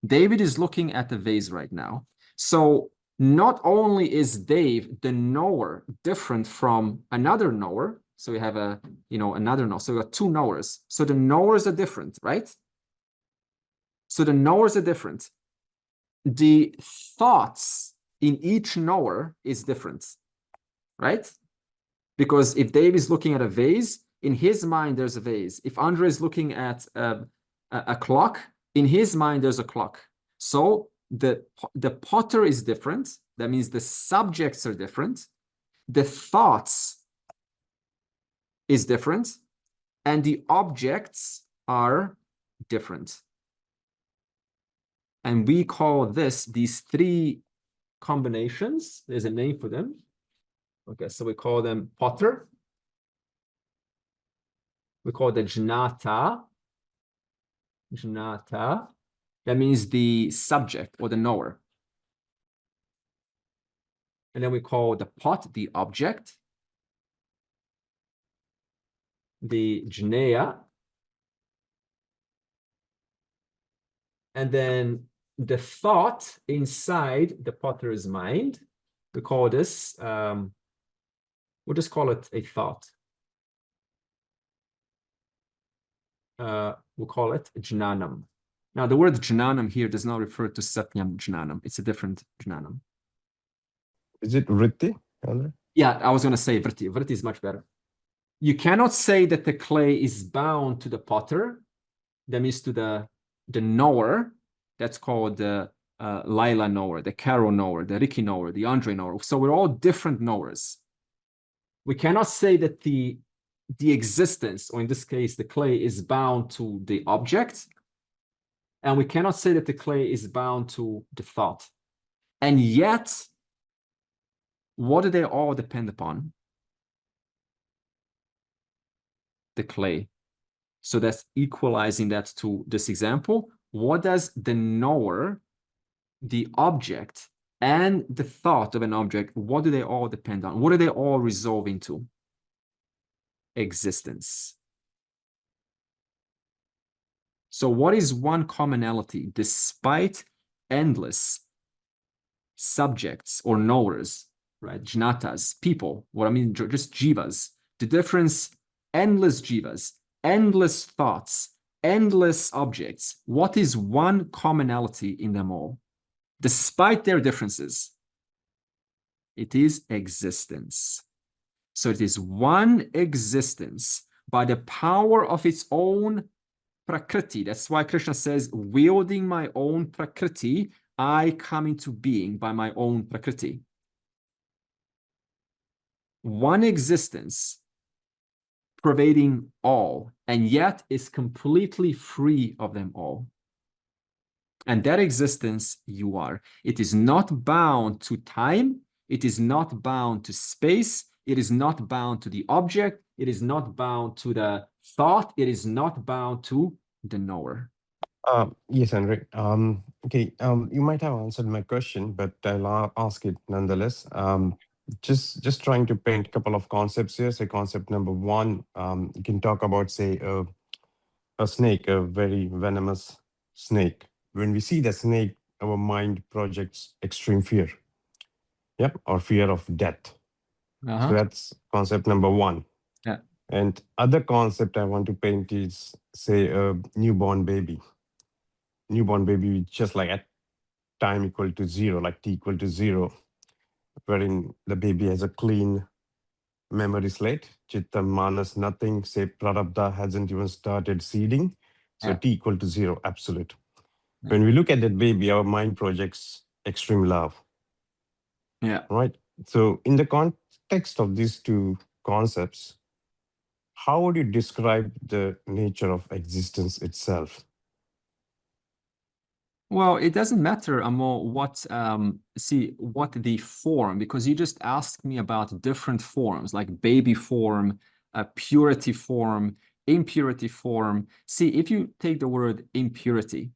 David is looking at the vase right now. So not only is Dave, the knower, different from another knower, so we have another knower. So we got two knowers. So the knowers are different, right? So the knowers are different. The thoughts in each knower is different, right? Because if Dave is looking at a vase, in his mind, there's a vase. If Andre is looking at a clock, in his mind, there's a clock. So the potter is different. That means the subjects are different. The thoughts is different. And the objects are different. And we call these three combinations, there's a name for them. Okay, so we call them potter. We call the jnata. Jnata. That means the subject or the knower. And then we call the pot the object. The jneya. And then the thought inside the potter's mind. We call this, we'll just call it a thought. we'll call it jnanam. Now, the word jnanam here does not refer to satyam jnanam. It's a different jnanam. Is it vritti, Andre? Yeah, I was going to say vritti. Vritti is much better. You cannot say that the clay is bound to the potter. That means to the knower. That's called the Laila knower, the Caro knower, the Ricky knower, the Andre knower. So we're all different knowers. We cannot say that the existence, or in this case, the clay is bound to the object. And we cannot say that the clay is bound to the thought. And yet, what do they all depend upon? The clay. So that's equalizing that to this example. What does the knower, the object, and the thought of an object, what do they all depend on? What do they all resolve into? Existence. So what is one commonality despite endless subjects or knowers, right? Jnatas, people, what I mean, just jivas. The difference, endless jivas, endless thoughts, endless objects. What is one commonality in them all? Despite their differences, it is existence. So it is one existence by the power of its own prakriti. That's why Krishna says, wielding my own prakriti, I come into being by my own prakriti. One existence pervading all, and yet is completely free of them all. And that existence you are. It is not bound to time. It is not bound to space. It is not bound to the object. It is not bound to the thought. It is not bound to the knower. Yes, Andre. Okay, you might have answered my question, but I'll ask it nonetheless. Just trying to paint a couple of concepts here. Say concept number one, you can talk about, say, a snake, a very venomous snake. When we see the snake, our mind projects extreme fear. Yep, or fear of death. So that's concept number one. Yeah. And other concept I want to paint is, say, a newborn baby. Newborn baby, just like at time equal to zero, like t equal to zero, wherein the baby has a clean memory slate. Chitta, manas, nothing. Say prarabdha hasn't even started seeding. So Yeah. t equal to zero, absolute. Yeah. When we look at that baby, our mind projects extreme love. Yeah. Right. So in the context of these two concepts, how would you describe the nature of existence itself? Well, it doesn't matter, Amo, what what the form, because you just asked me about different forms, like baby form, purity form, impurity form. See, if you take the word impurity,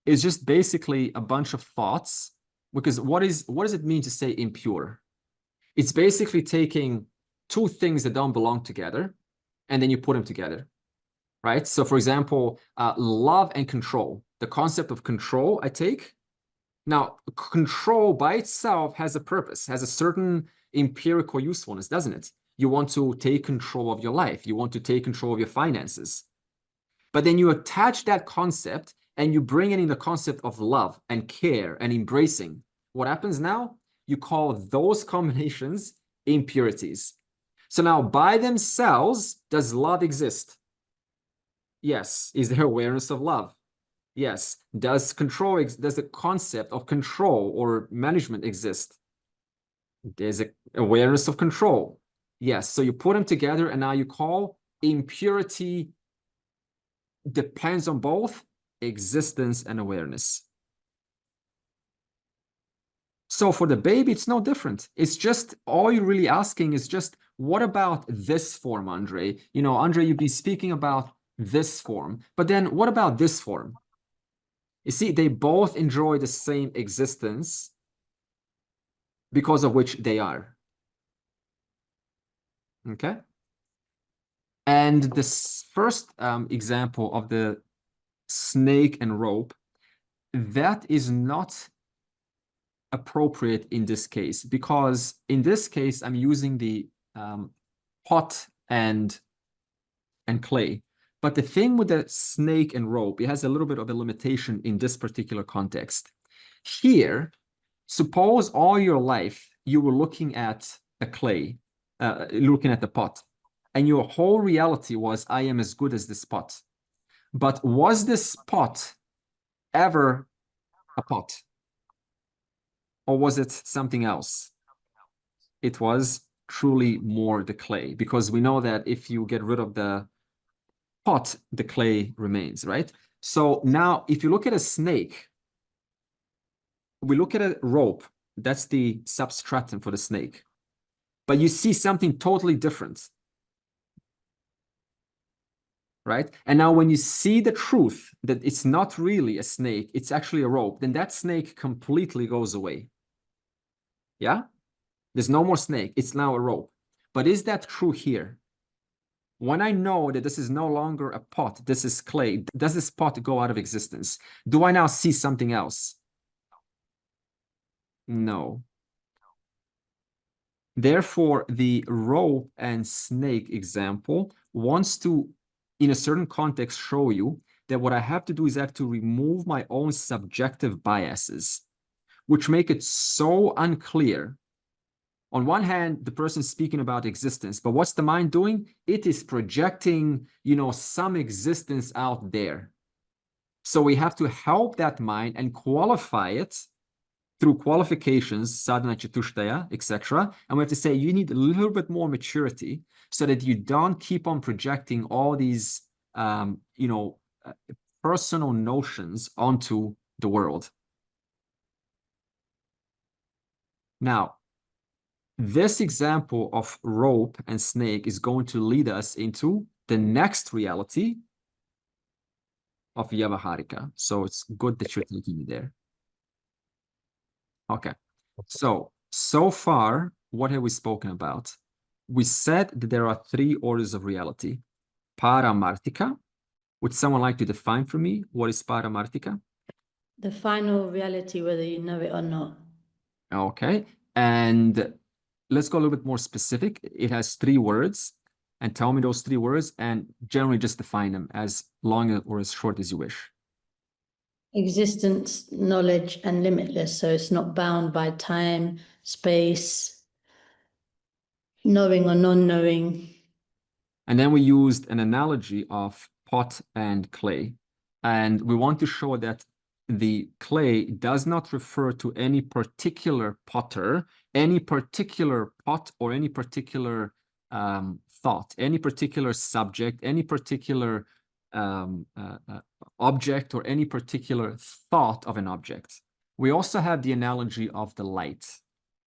it's just basically a bunch of thoughts. Because what does it mean to say impure? It's basically taking two things that don't belong together, and then you put them together, right? So, for example, love and control. The concept of control I take. Now, control by itself has a purpose, has a certain empirical usefulness, doesn't it? You want to take control of your life. You want to take control of your finances. But then you attach that concept and you bring it in the concept of love and care and embracing. What happens now? You call those combinations impurities. So now by themselves, does love exist? Yes. Is there awareness of love? Yes. Does the concept of control or management exist? There's an awareness of control. Yes. So you put them together and now you call impurity depends on both existence and awareness. So for the baby, it's no different. It's just, all you're really asking is just, what about this form, Andre? You know, Andre, you've been speaking about this form, but then what about this form? You see, they both enjoy the same existence because of which they are. Okay? And this first example of the snake and rope, that is not appropriate in this case, because in this case, I'm using the pot and clay. But the thing with the snake and rope, it has a little bit of a limitation in this particular context. Here, suppose all your life you were looking at a clay, looking at the pot, and your whole reality was, I am as good as this pot. But was this pot ever a pot? Or was it something else? It was truly more the clay, because we know that if you get rid of the pot, the clay remains, right? So now if you look at a snake, we look at a rope, that's the substratum for the snake, but you see something totally different, right? And now when you see the truth that it's not really a snake, it's actually a rope, then that snake completely goes away. Yeah? There's no more snake, it's now a rope. But is that true here? When I know that this is no longer a pot, this is clay, does this pot go out of existence? Do I now see something else? No. Therefore, the rope and snake example wants to, in a certain context, show you that what I have to do is I have to remove my own subjective biases, which make it so unclear. On one hand, the person is speaking about existence, but what's the mind doing? It is projecting, some existence out there. So we have to help that mind and qualify it through qualifications, sadhana chatushtaya, etc. And we have to say, you need a little bit more maturity so that you don't keep on projecting all these, personal notions onto the world. Now, this example of rope and snake is going to lead us into the next reality of Vyavaharika. So it's good that you're taking me there. Okay. So far, what have we spoken about? We said that there are 3 orders of reality. Paramartika. Would someone like to define for me what is Paramartika? The final reality, whether you know it or not. Okay. And let's go a little bit more specific. It has 3 words, and tell me those 3 words, and generally just define them as long or as short as you wish. Existence, knowledge, and limitless. So it's not bound by time, space, knowing or non-knowing. And then we used an analogy of pot and clay. And we want to show that the clay does not refer to any particular potter, any particular pot, or any particular thought, any particular subject, any particular object, or any particular thought of an object. We also have the analogy of the light.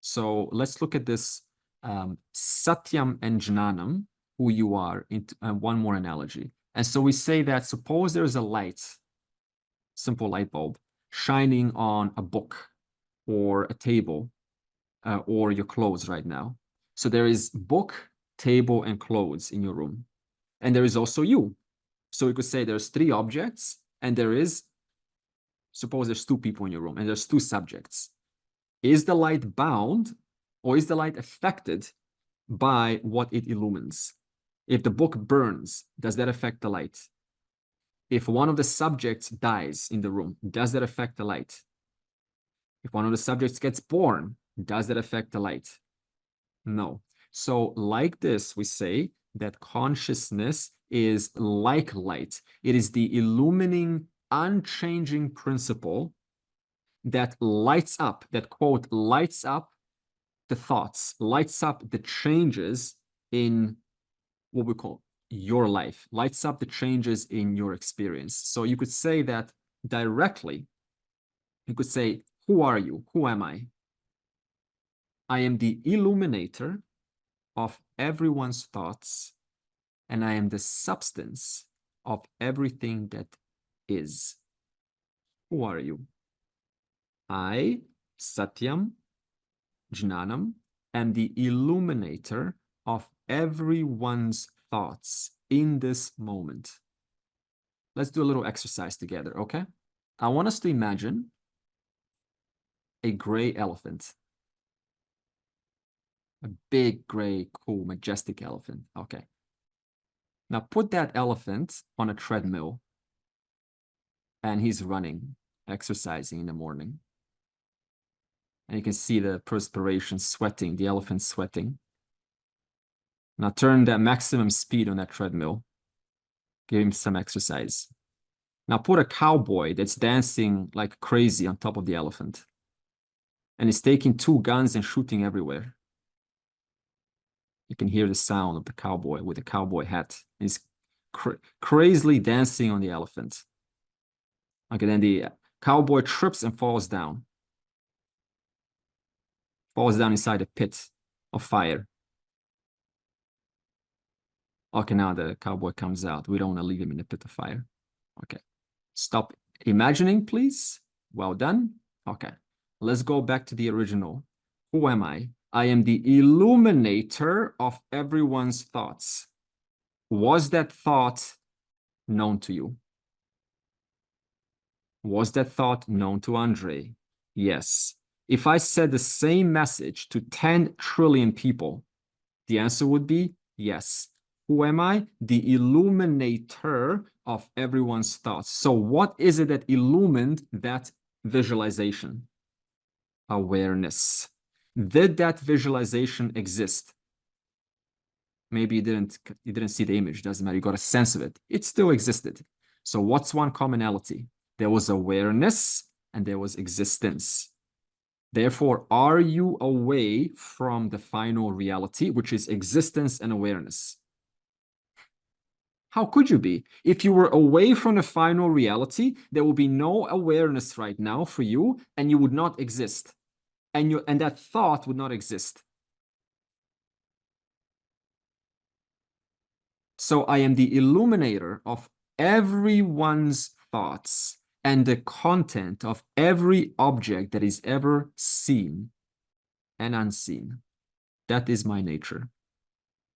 So let's look at this Satyam and Jnanam, who you are, into one more analogy. And so we say that suppose there's a light, simple light bulb, shining on a book or a table or your clothes right now. So there is book, table, and clothes in your room. And there is also you. So we could say there's 3 objects, and there is, suppose there's 2 people in your room, and there's 2 subjects. Is the light bound, or is the light affected by what it illumines? If the book burns, does that affect the light? If one of the subjects dies in the room, does that affect the light? If one of the subjects gets born, does that affect the light? No. So like this, we say that consciousness is like light. It is the illumining, unchanging principle that lights up, that quote, lights up the thoughts, lights up the changes in what we call your life, lights up the changes in your experience. So you could say that directly. You could say, who are you? Who am I? I am the illuminator of everyone's thoughts, and I am the substance of everything that is. Who are you? I, Satyam, Jnanam, am the illuminator of everyone's thoughts in this moment. Let's do a little exercise together, okay? I want us to imagine a gray elephant. A big, gray, cool, majestic elephant. Okay. Now put that elephant on a treadmill and he's running, exercising in the morning. And you can see the perspiration sweating, the elephant sweating. Now turn that maximum speed on that treadmill. Give him some exercise. Now put a cowboy that's dancing like crazy on top of the elephant. And he's taking 2 guns and shooting everywhere. You can hear the sound of the cowboy with a cowboy hat. He's crazily dancing on the elephant. Okay, then the cowboy trips and falls down. Falls down inside a pit of fire. Okay, now the cowboy comes out. We don't want to leave him in the pit of fire. Okay, stop imagining, please. Well done. Okay, let's go back to the original. Who am I? I am the illuminator of everyone's thoughts. Was that thought known to you? Was that thought known to Andre? Yes. If I said the same message to 10 trillion people, the answer would be yes. Who am I? The illuminator of everyone's thoughts. So what is it that illumined that visualization? Awareness. Did that visualization exist? Maybe you didn't see the image, doesn't matter. You got a sense of it. It still existed. So what's one commonality? There was awareness and there was existence. Therefore, are you away from the final reality, which is existence and awareness? How could you be? If you were away from the final reality, there will be no awareness right now for you, and you would not exist. And that thought would not exist. So I am the illuminator of everyone's thoughts and the content of every object that is ever seen and unseen. That is my nature.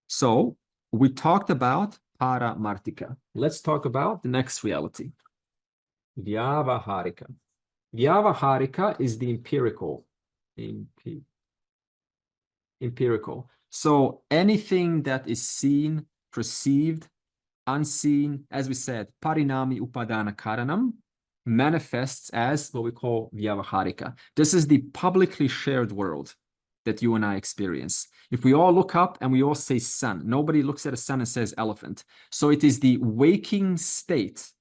So we talked about Paramartika. Let's talk about the next reality. Vyavaharika. Vyavaharika is the empirical. Empirical. So anything that is seen, perceived, unseen, as we said, parinami upadana karanam, manifests as what we call Vyavaharika. This is the publicly shared world that you and I experience. If we all look up and we all say sun, nobody looks at a sun and says elephant. So it is the waking state,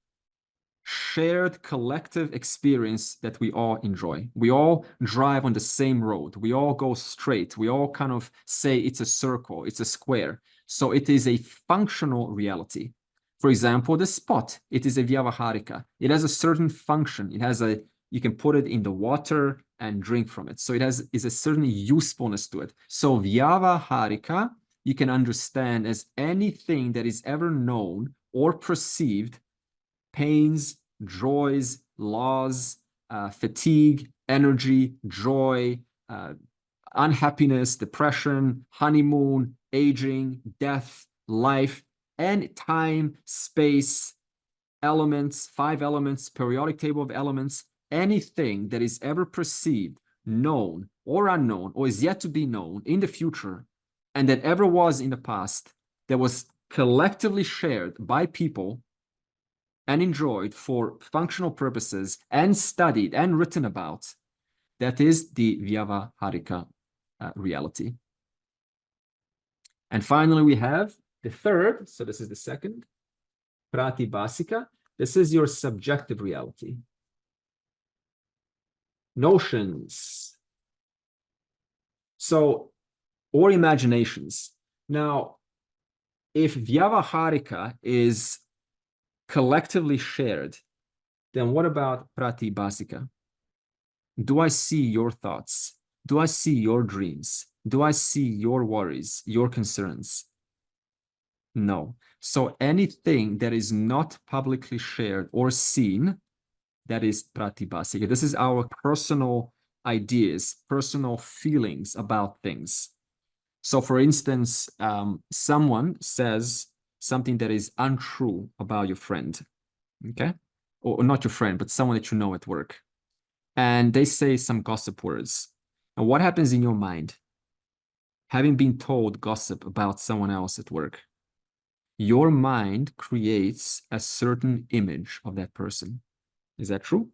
shared collective experience that we all enjoy. We all drive on the same road. We all go straight. We all kind of say it's a circle, it's a square. So it is a functional reality. For example, the spot, it is a Vyavaharika. It has a certain function. It has you can put it in the water and drink from it. So it is a certain usefulness to it. So Vyavaharika, you can understand as anything that is ever known or perceived, pains, joys, laws, fatigue, energy, joy, unhappiness, depression, honeymoon, aging, death, life, and time, space, elements, 5 elements, periodic table of elements, anything that is ever perceived, known, or unknown, or is yet to be known in the future, and that ever was in the past, that was collectively shared by people and enjoyed for functional purposes and studied and written about, that is the Vyavaharika reality. And finally, we have the third, so this is the second, Pratibhasika. This is your subjective reality. Notions. So, or imaginations. Now, if Vyavaharika is collectively shared, then what about Pratibhasika? Do I see your thoughts? Do I see your dreams? Do I see your worries, your concerns? No. So anything that is not publicly shared or seen, that is Pratibhasika. This is our personal ideas, personal feelings about things. So for instance, someone says something that is untrue about your friend, okay? Or not your friend, but someone that you know at work. And they say some gossip words. And what happens in your mind? Having been told gossip about someone else at work, your mind creates a certain image of that person. Is that true?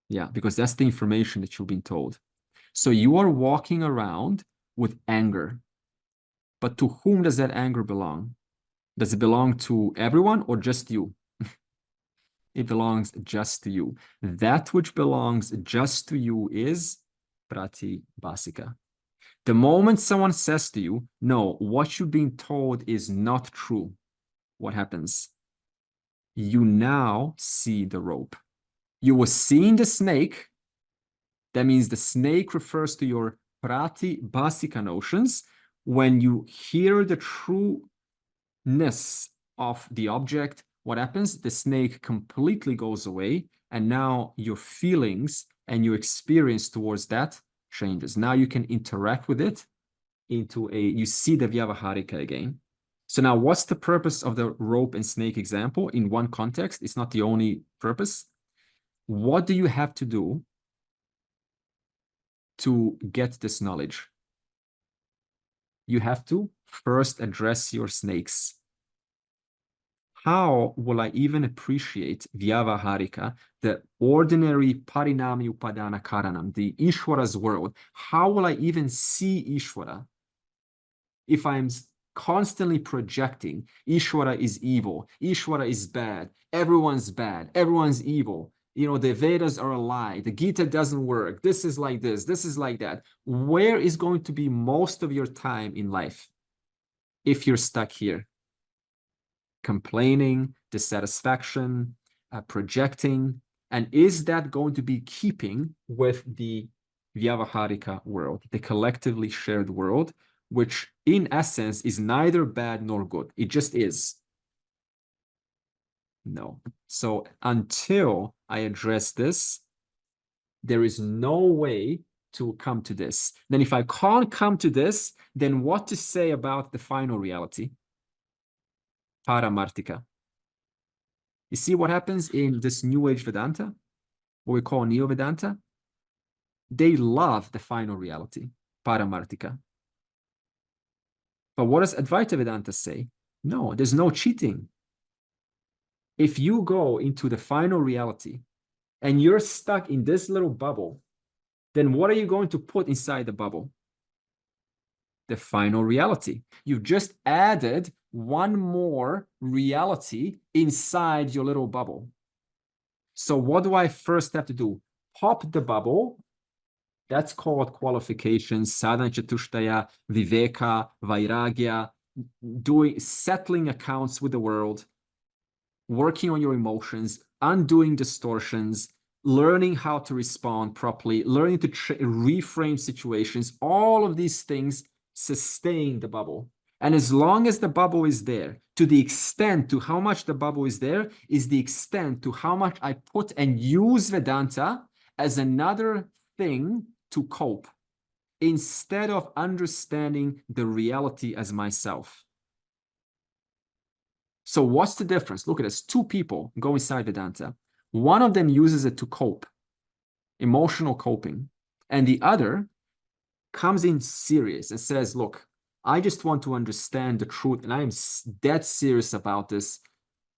Yeah, because that's the information that you've been told. So you are walking around with anger. But to whom does that anger belong? Does it belong to everyone or just you? It belongs just to you. That which belongs just to you is pratibhasika. The moment someone says to you, no, what you've been told is not true, what happens? You now see the rope. You were seeing the snake. That means the snake refers to your pratibhasika notions. When you hear the trueness of the object, what happens? The snake completely goes away, and now your feelings and your experience towards that changes. Now you can interact with it into you see the Vyavaharika again. So now what's the purpose of the rope and snake example in one context? It's not the only purpose. What do you have to do to get this knowledge? You have to first address your snakes. How will I even appreciate Vyavaharika, the ordinary Parinami Upadana Karanam, the Ishwara's world? How will I even see Ishwara if I'm constantly projecting Ishwara is evil, Ishwara is bad, everyone's evil, you know, the Vedas are a lie, the Gita doesn't work, this is like this is like that? Where is going to be most of your time in life if you're stuck here? Complaining, dissatisfaction, projecting, and is that going to be keeping with the Vyavaharika world, the collectively shared world, which in essence is neither bad nor good. It just is. No. So until I address this, there is no way to come to this. Then if I can't come to this, then what to say about the final reality? Paramartika. You see what happens in this New Age Vedanta, what we call Neo Vedanta? They love the final reality, Paramartika. But what does Advaita Vedanta say? No, there's no cheating. If you go into the final reality and you're stuck in this little bubble, then what are you going to put inside the bubble? The final reality. You've just added one more reality inside your little bubble. So what do I first have to do? Pop the bubble. That's called qualifications, sadhana chatushtaya, viveka, vairagya, settling accounts with the world, working on your emotions, undoing distortions, learning how to respond properly, learning to reframe situations. All of these things sustain the bubble. And as long as the bubble is there, to the extent to how much the bubble is there, is the extent to how much I put and use Vedanta as another thing to cope, instead of understanding the reality as myself. So what's the difference? Look at this. Two people go inside Vedanta. One of them uses it to cope, emotional coping, and the other comes in serious and says, look, I just want to understand the truth, and I am dead serious about this.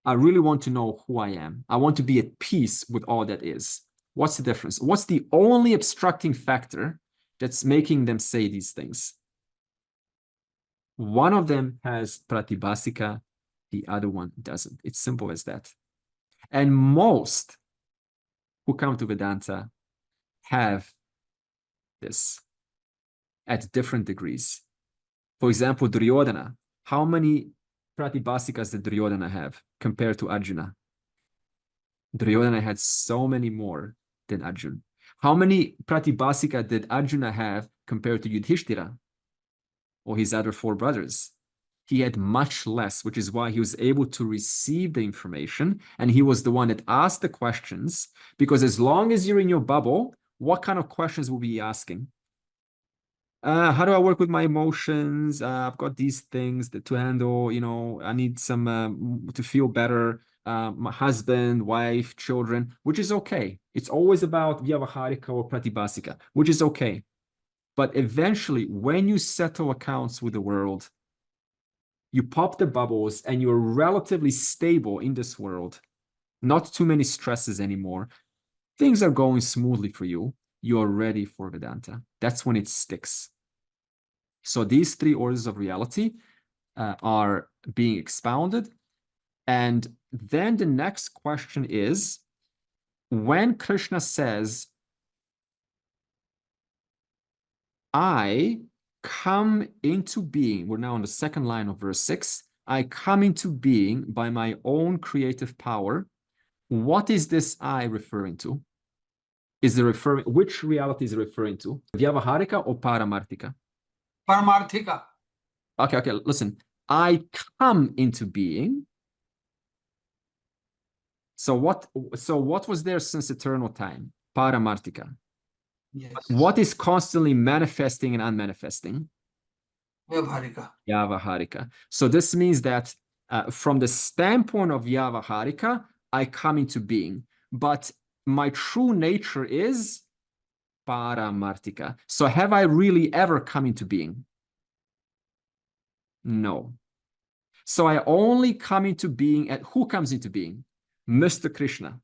I really want to know who I am. I want to be at peace with all that is. What's the difference? What's the only obstructing factor that's making them say these things? One of them has pratibhasika, the other one doesn't. It's simple as that. And most who come to Vedanta have this at different degrees. For example, Duryodhana. How many pratibhasikas did Duryodhana have compared to Arjuna? Duryodhana had so many more than Arjuna. How many pratibhasika did Arjuna have compared to Yudhishthira or his other four brothers? He had much less, which is why he was able to receive the information, and he was the one that asked the questions, because as long as you're in your bubble, what kind of questions will be asking? How do I work with my emotions? I've got these things to handle, you know, I need some to feel better. My husband, wife, children, which is okay. It's always about Vyavaharika or Pratibhasika, which is okay. But eventually, when you settle accounts with the world, you pop the bubbles, and you're relatively stable in this world, not too many stresses anymore, things are going smoothly for you, you're ready for Vedanta. That's when it sticks. So these three orders of reality are being expounded. And then the next question is, when Krishna says, I come into being, we're now on the second line of verse 6, I come into being by my own creative power. What is this I referring to? Which reality is it referring to? Vyavaharika or Paramarthika? Paramarthika. Okay, listen. I come into being. So what was there since eternal time? Paramarthika. Yes. What is constantly manifesting and unmanifesting? Vyavaharika. Vyavaharika. So this means that from the standpoint of Vyavaharika, I come into being, but my true nature is Paramarthika. So have I really ever come into being? No. So I only come into being at who comes into being? Mr. Krishna.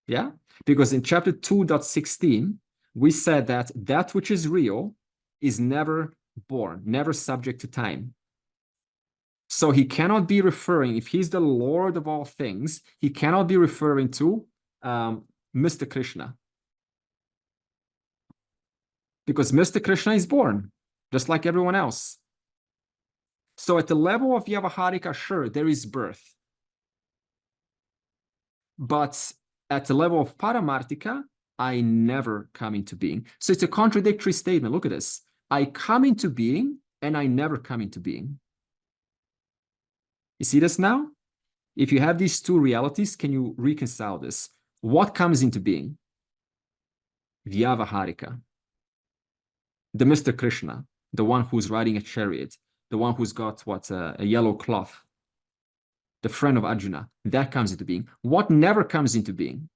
Yeah? Because in chapter 2.16, we said that that which is real is never born, never subject to time. So he cannot be referring, if he's the Lord of all things, he cannot be referring to Mr. Krishna. Because Mr. Krishna is born, just like everyone else. So at the level of Vyavaharika, sure, there is birth. But at the level of Paramarthika, I never come into being. So it's a contradictory statement. Look at this. I come into being and I never come into being. You see this now? If you have these two realities, can you reconcile this? What comes into being? Vyavaharika. The Mr. Krishna, the one who's riding a chariot, the one who's got what, a yellow cloth, the friend of Arjuna, that comes into being. What never comes into being?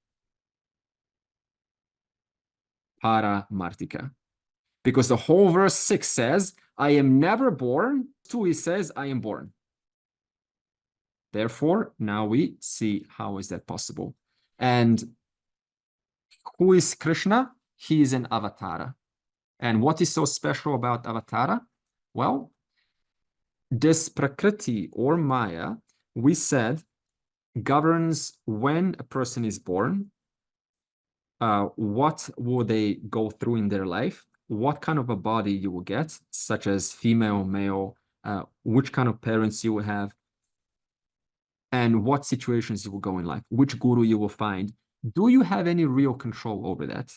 Paramarthika. Because the whole verse 6 says, I am never born. 2, he says, I am born. Therefore, now we see how is that possible. And who is Krishna? He is an avatara. And what is so special about avatara? Well, this prakriti or maya, we said, governs when a person is born, what will they go through in their life, what kind of a body you will get, such as female, male, which kind of parents you will have, and what situations you will go in life, which guru you will find. Do you have any real control over that?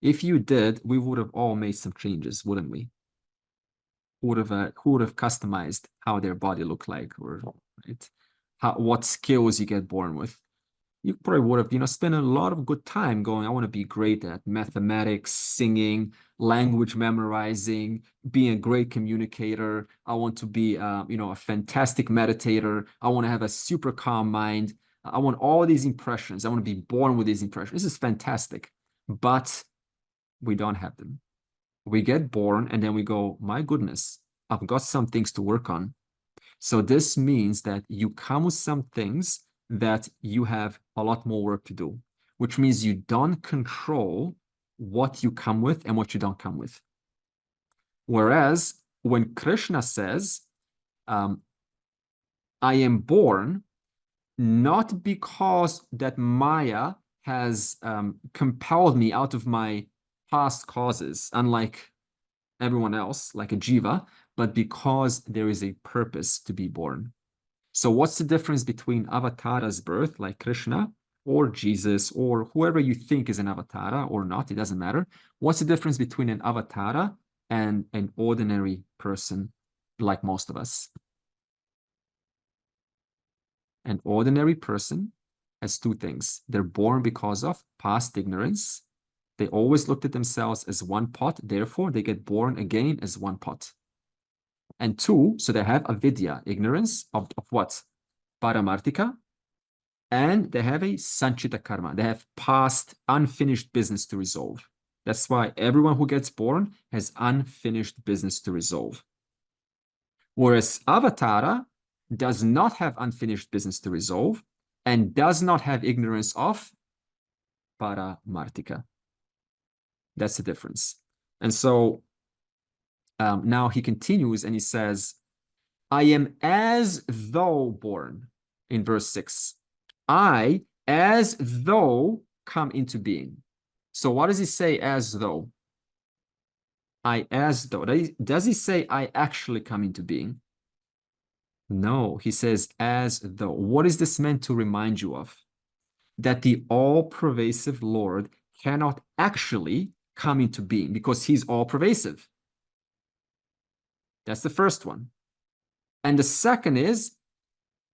If you did, we would have all made some changes, wouldn't we? Who would have customized how their body looked like, or right? What skills you get born with. You probably would have, spent a lot of good time going, I want to be great at mathematics, singing, language memorizing, being a great communicator. I want to be, a fantastic meditator. I want to have a super calm mind. I want all these impressions. I want to be born with these impressions. This is fantastic, but we don't have them. We get born and then we go, my goodness, I've got some things to work on. So this means that you come with some things that you have a lot more work to do, which means you don't control what you come with and what you don't come with. Whereas when Krishna says, I am born, not because that Maya has compelled me out of my past causes, unlike everyone else, like a jiva, but because there is a purpose to be born. So what's the difference between avatara's birth, like Krishna, or Jesus, or whoever you think is an avatara or not? It doesn't matter. What's the difference between an avatara and an ordinary person, like most of us? An ordinary person has two things. They're born because of past ignorance. They always looked at themselves as one pot, therefore they get born again as one pot. And 2, so they have avidya, ignorance of what? Paramarthika. And they have a sanchita karma. They have past unfinished business to resolve. That's why everyone who gets born has unfinished business to resolve. Whereas Avatara does not have unfinished business to resolve and does not have ignorance of Paramartika. That's the difference. And so now he continues and he says, I am as though born, in verse 6. I, as though, come into being. So what does he say, as though? I, as though. Does he say, I actually come into being? No, he says, as though. What is this meant to remind you of? That the all-pervasive Lord cannot actually come into being because he's all-pervasive. That's the first one. And the second is,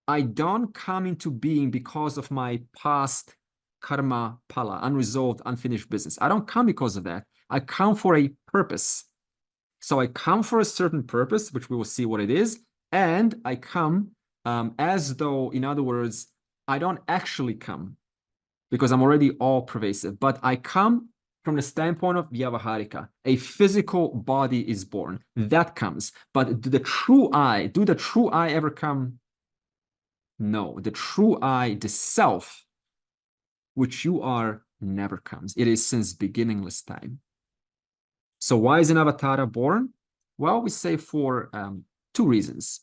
I don't come into being because of my past karma pala, unresolved, unfinished business. I don't come because of that. I come for a purpose. So I come for a certain purpose, which we will see what it is, and I come as though, in other words, I don't actually come because I'm already all-pervasive, but I come from the standpoint of Vyavaharika. A physical body is born. That comes. But do the true I ever come? No. The true I, the self, which you are, never comes. It is since beginningless time. So why is an Avatara born? Well, we say for two reasons.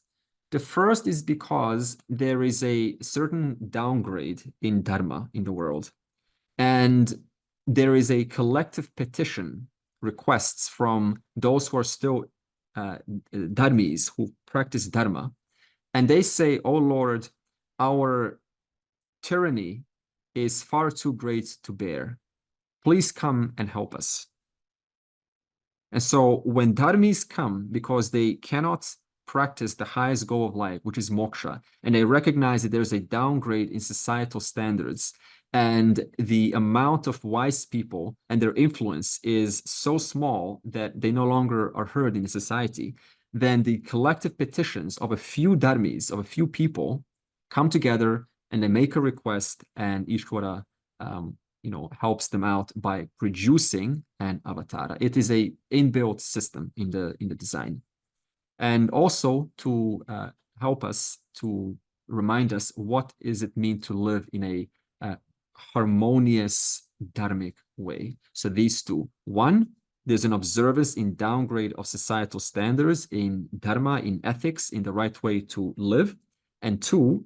The first is because there is a certain downgrade in Dharma in the world. And there is a collective petition, requests from those who are still dharmis, who practice Dharma. And they say, oh Lord, our tyranny is far too great to bear. Please come and help us. And so when dharmis come, because they cannot practice the highest goal of life, which is moksha, and they recognize that there's a downgrade in societal standards, and the amount of wise people and their influence is so small that they no longer are heard in the society, then the collective petitions of a few dharmis, of a few people, come together and they make a request, and Ishvara helps them out by producing an avatara. It is a inbuilt system in the design. And also to help us, to remind us, what does it mean to live in a harmonious dharmic way. So these two. One, there's an observance in downgrade of societal standards, in dharma, in ethics, in the right way to live. And two,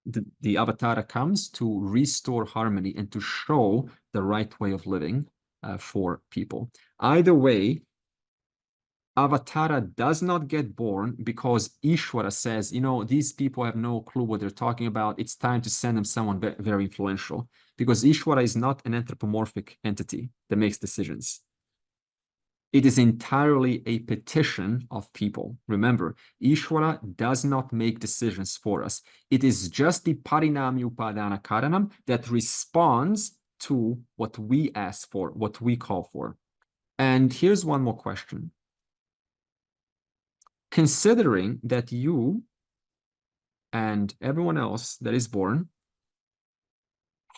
the avatara comes to restore harmony and to show the right way of living for people. Either way, Avatara does not get born because Ishvara says, these people have no clue what they're talking about. It's time to send them someone very influential, because Ishvara is not an anthropomorphic entity that makes decisions. It is entirely a petition of people. Remember, Ishvara does not make decisions for us. It is just the parinami upadana karanam that responds to what we ask for, what we call for. And here's one more question. Considering that you and everyone else that is born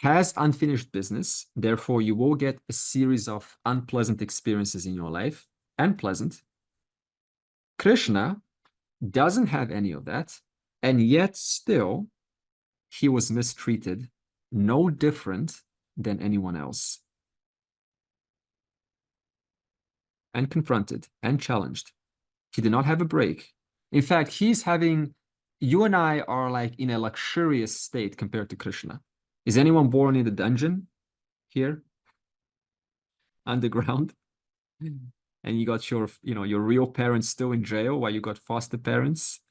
has unfinished business, therefore you will get a series of unpleasant experiences in your life, and pleasant. Krishna doesn't have any of that, and yet still he was mistreated, no different than anyone else, and confronted and challenged. He did not have a break. In fact, you and I are like in a luxurious state compared to Krishna. Is anyone born in the dungeon here? Underground? And you got your real parents still in jail while you got foster parents.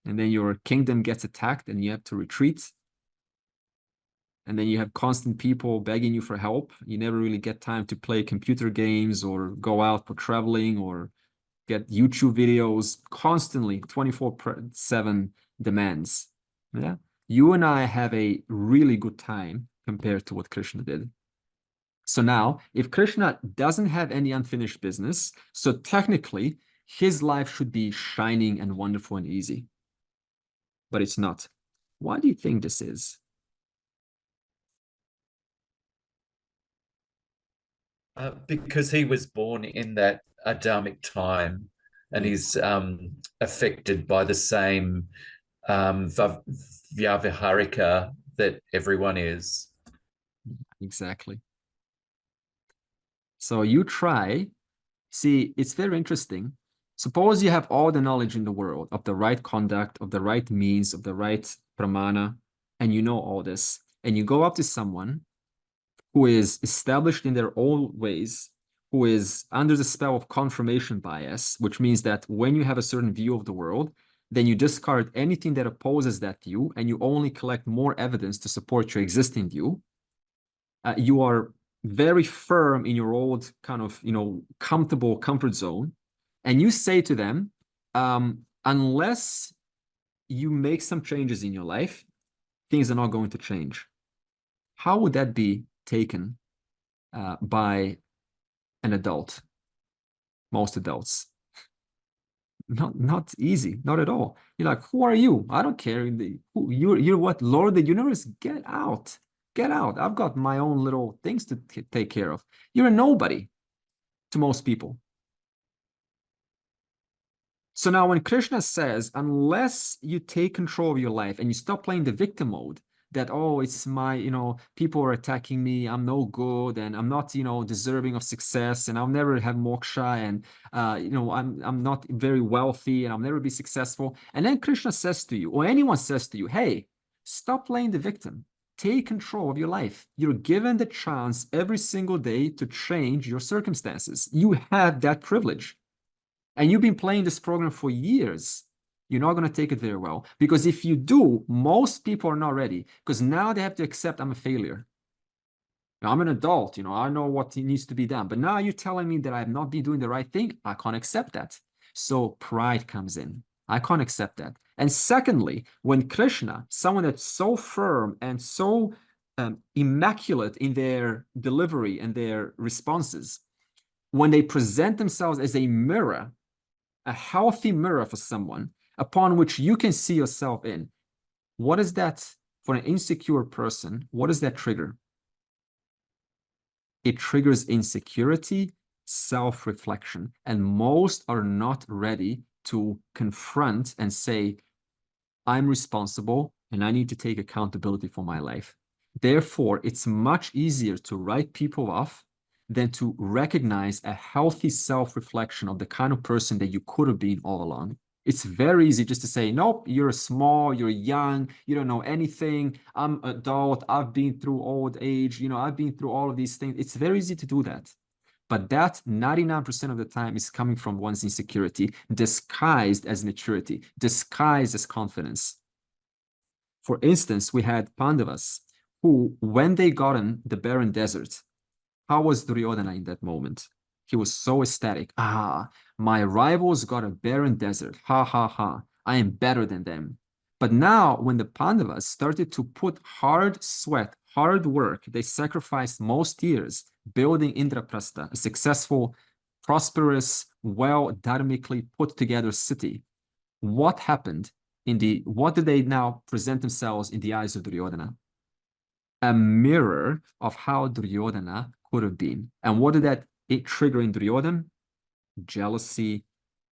And then your kingdom gets attacked and you have to retreat. And then you have constant people begging you for help. You never really get time to play computer games or go out for traveling or get YouTube videos, constantly 24/7 demands. Yeah, you and I have a really good time compared to what Krishna did. So now, if Krishna doesn't have any unfinished business, so technically his life should be shining and wonderful and easy. But it's not. Why do you think this is? Because he was born in that Adamic time, and he's affected by the same Vyaviharika that everyone is. Exactly. So you try, see, it's very interesting. Suppose you have all the knowledge in the world of the right conduct, of the right means, of the right pramana, and you know all this, and you go up to someone who is established in their own ways, who is under the spell of confirmation bias, which means that when you have a certain view of the world, then you discard anything that opposes that view, and you only collect more evidence to support your existing view. You are very firm in your old kind of, comfortable comfort zone. And you say to them, unless you make some changes in your life, things are not going to change. How would that be taken by an adult? Most adults. Not easy, not at all. You're like, who are you? I don't care. You're what? Lord of the universe? Get out. Get out. I've got my own little things to take care of. You're a nobody to most people. So now when Krishna says, unless you take control of your life and you stop playing the victim mode, that, oh, it's my, people are attacking me, I'm no good, and I'm not, deserving of success, and I'll never have moksha, and, I'm not very wealthy, and I'll never be successful. And then Krishna says to you, or anyone says to you, hey, stop playing the victim. Take control of your life. You're given the chance every single day to change your circumstances. You have that privilege. And you've been playing this program for years. You're not going to take it very well. Because if you do, most people are not ready. Because now they have to accept I'm a failure. Now, I'm an adult, I know what needs to be done. But now you're telling me that I've not been doing the right thing. I can't accept that. So pride comes in. I can't accept that. And secondly, when Krishna, someone that's so firm and so immaculate in their delivery and their responses, when they present themselves as a mirror, a healthy mirror for someone upon which you can see yourself in, what is that for an insecure person? What does that trigger? It triggers insecurity, self-reflection, and most are not ready to confront and say, I'm responsible and I need to take accountability for my life. Therefore, it's much easier to write people off than to recognize a healthy self-reflection of the kind of person that you could have been all along. It's very easy just to say, nope, you're small, you're young, you don't know anything, I'm adult, I've been through old age, I've been through all of these things. It's very easy to do that. But that 99% of the time is coming from one's insecurity, disguised as maturity, disguised as confidence. For instance, we had Pandavas who, when they got in the barren desert, how was Duryodhana in that moment? He was so ecstatic. My rivals got a barren desert. Ha, ha, ha. I am better than them. But now when the Pandavas started to put hard sweat, hard work, they sacrificed most years building Indraprastha, a successful, prosperous, well-dharmically put together city. What happened what did they now present themselves in the eyes of Duryodhana? A mirror of how Duryodhana could have been. And what did that trigger in Duryodhana? Jealousy,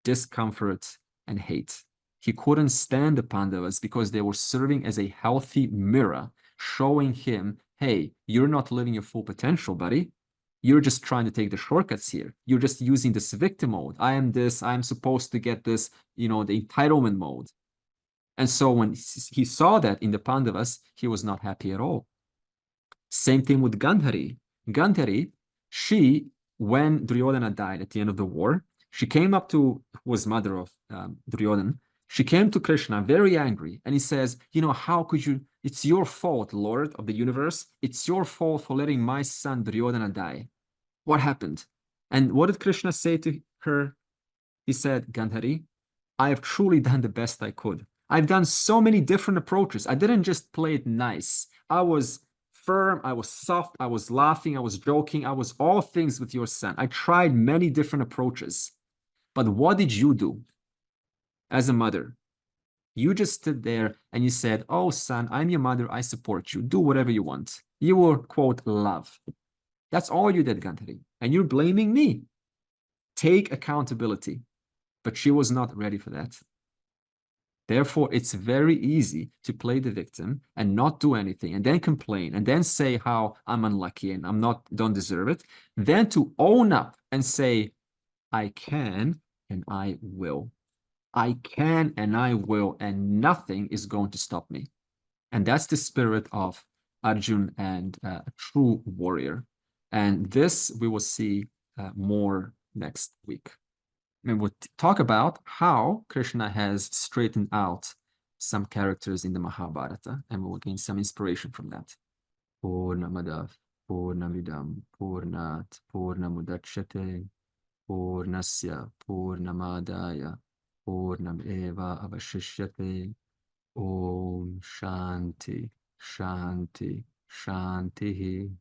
discomfort, and hate. He couldn't stand the Pandavas because they were serving as a healthy mirror, showing him, hey, you're not living your full potential, buddy. You're just trying to take the shortcuts here. You're just using this victim mode. I am this, I'm supposed to get this, the entitlement mode. And so when he saw that in the Pandavas, he was not happy at all. Same thing with Gandhari. Gandhari, she, when Duryodhana died at the end of the war, she came up to, who was mother of Duryodhana, she came to Krishna very angry, and he says, how could you, it's your fault, Lord of the universe, it's your fault for letting my son Duryodhana die. What happened? And what did Krishna say to her? He said, Gandhari, I have truly done the best I could. I've done so many different approaches. I didn't just play it nice. I was firm, I was soft, I was laughing, I was joking, I was all things with your son. I tried many different approaches. But what did you do as a mother? You just stood there and you said, oh, son, I'm your mother, I support you. Do whatever you want. You were, quote, love. That's all you did, Gandhari. and you're blaming me. Take accountability. But she was not ready for that. Therefore, it's very easy to play the victim and not do anything and then complain and then say how I'm unlucky and don't deserve it. Then to own up and say, I can and I will. I can and I will, and nothing is going to stop me. And that's the spirit of Arjun and a true warrior. And this we will see more next week. And we'll talk about how Krishna has straightened out some characters in the Mahabharata, and we'll gain some inspiration from that. Purnamadav, Purnamidam, Purnat, Purnamudachyate, Purnasya, Purnamadaya, Purnameva avashishyate. Om Shanti, Shanti, Shanti.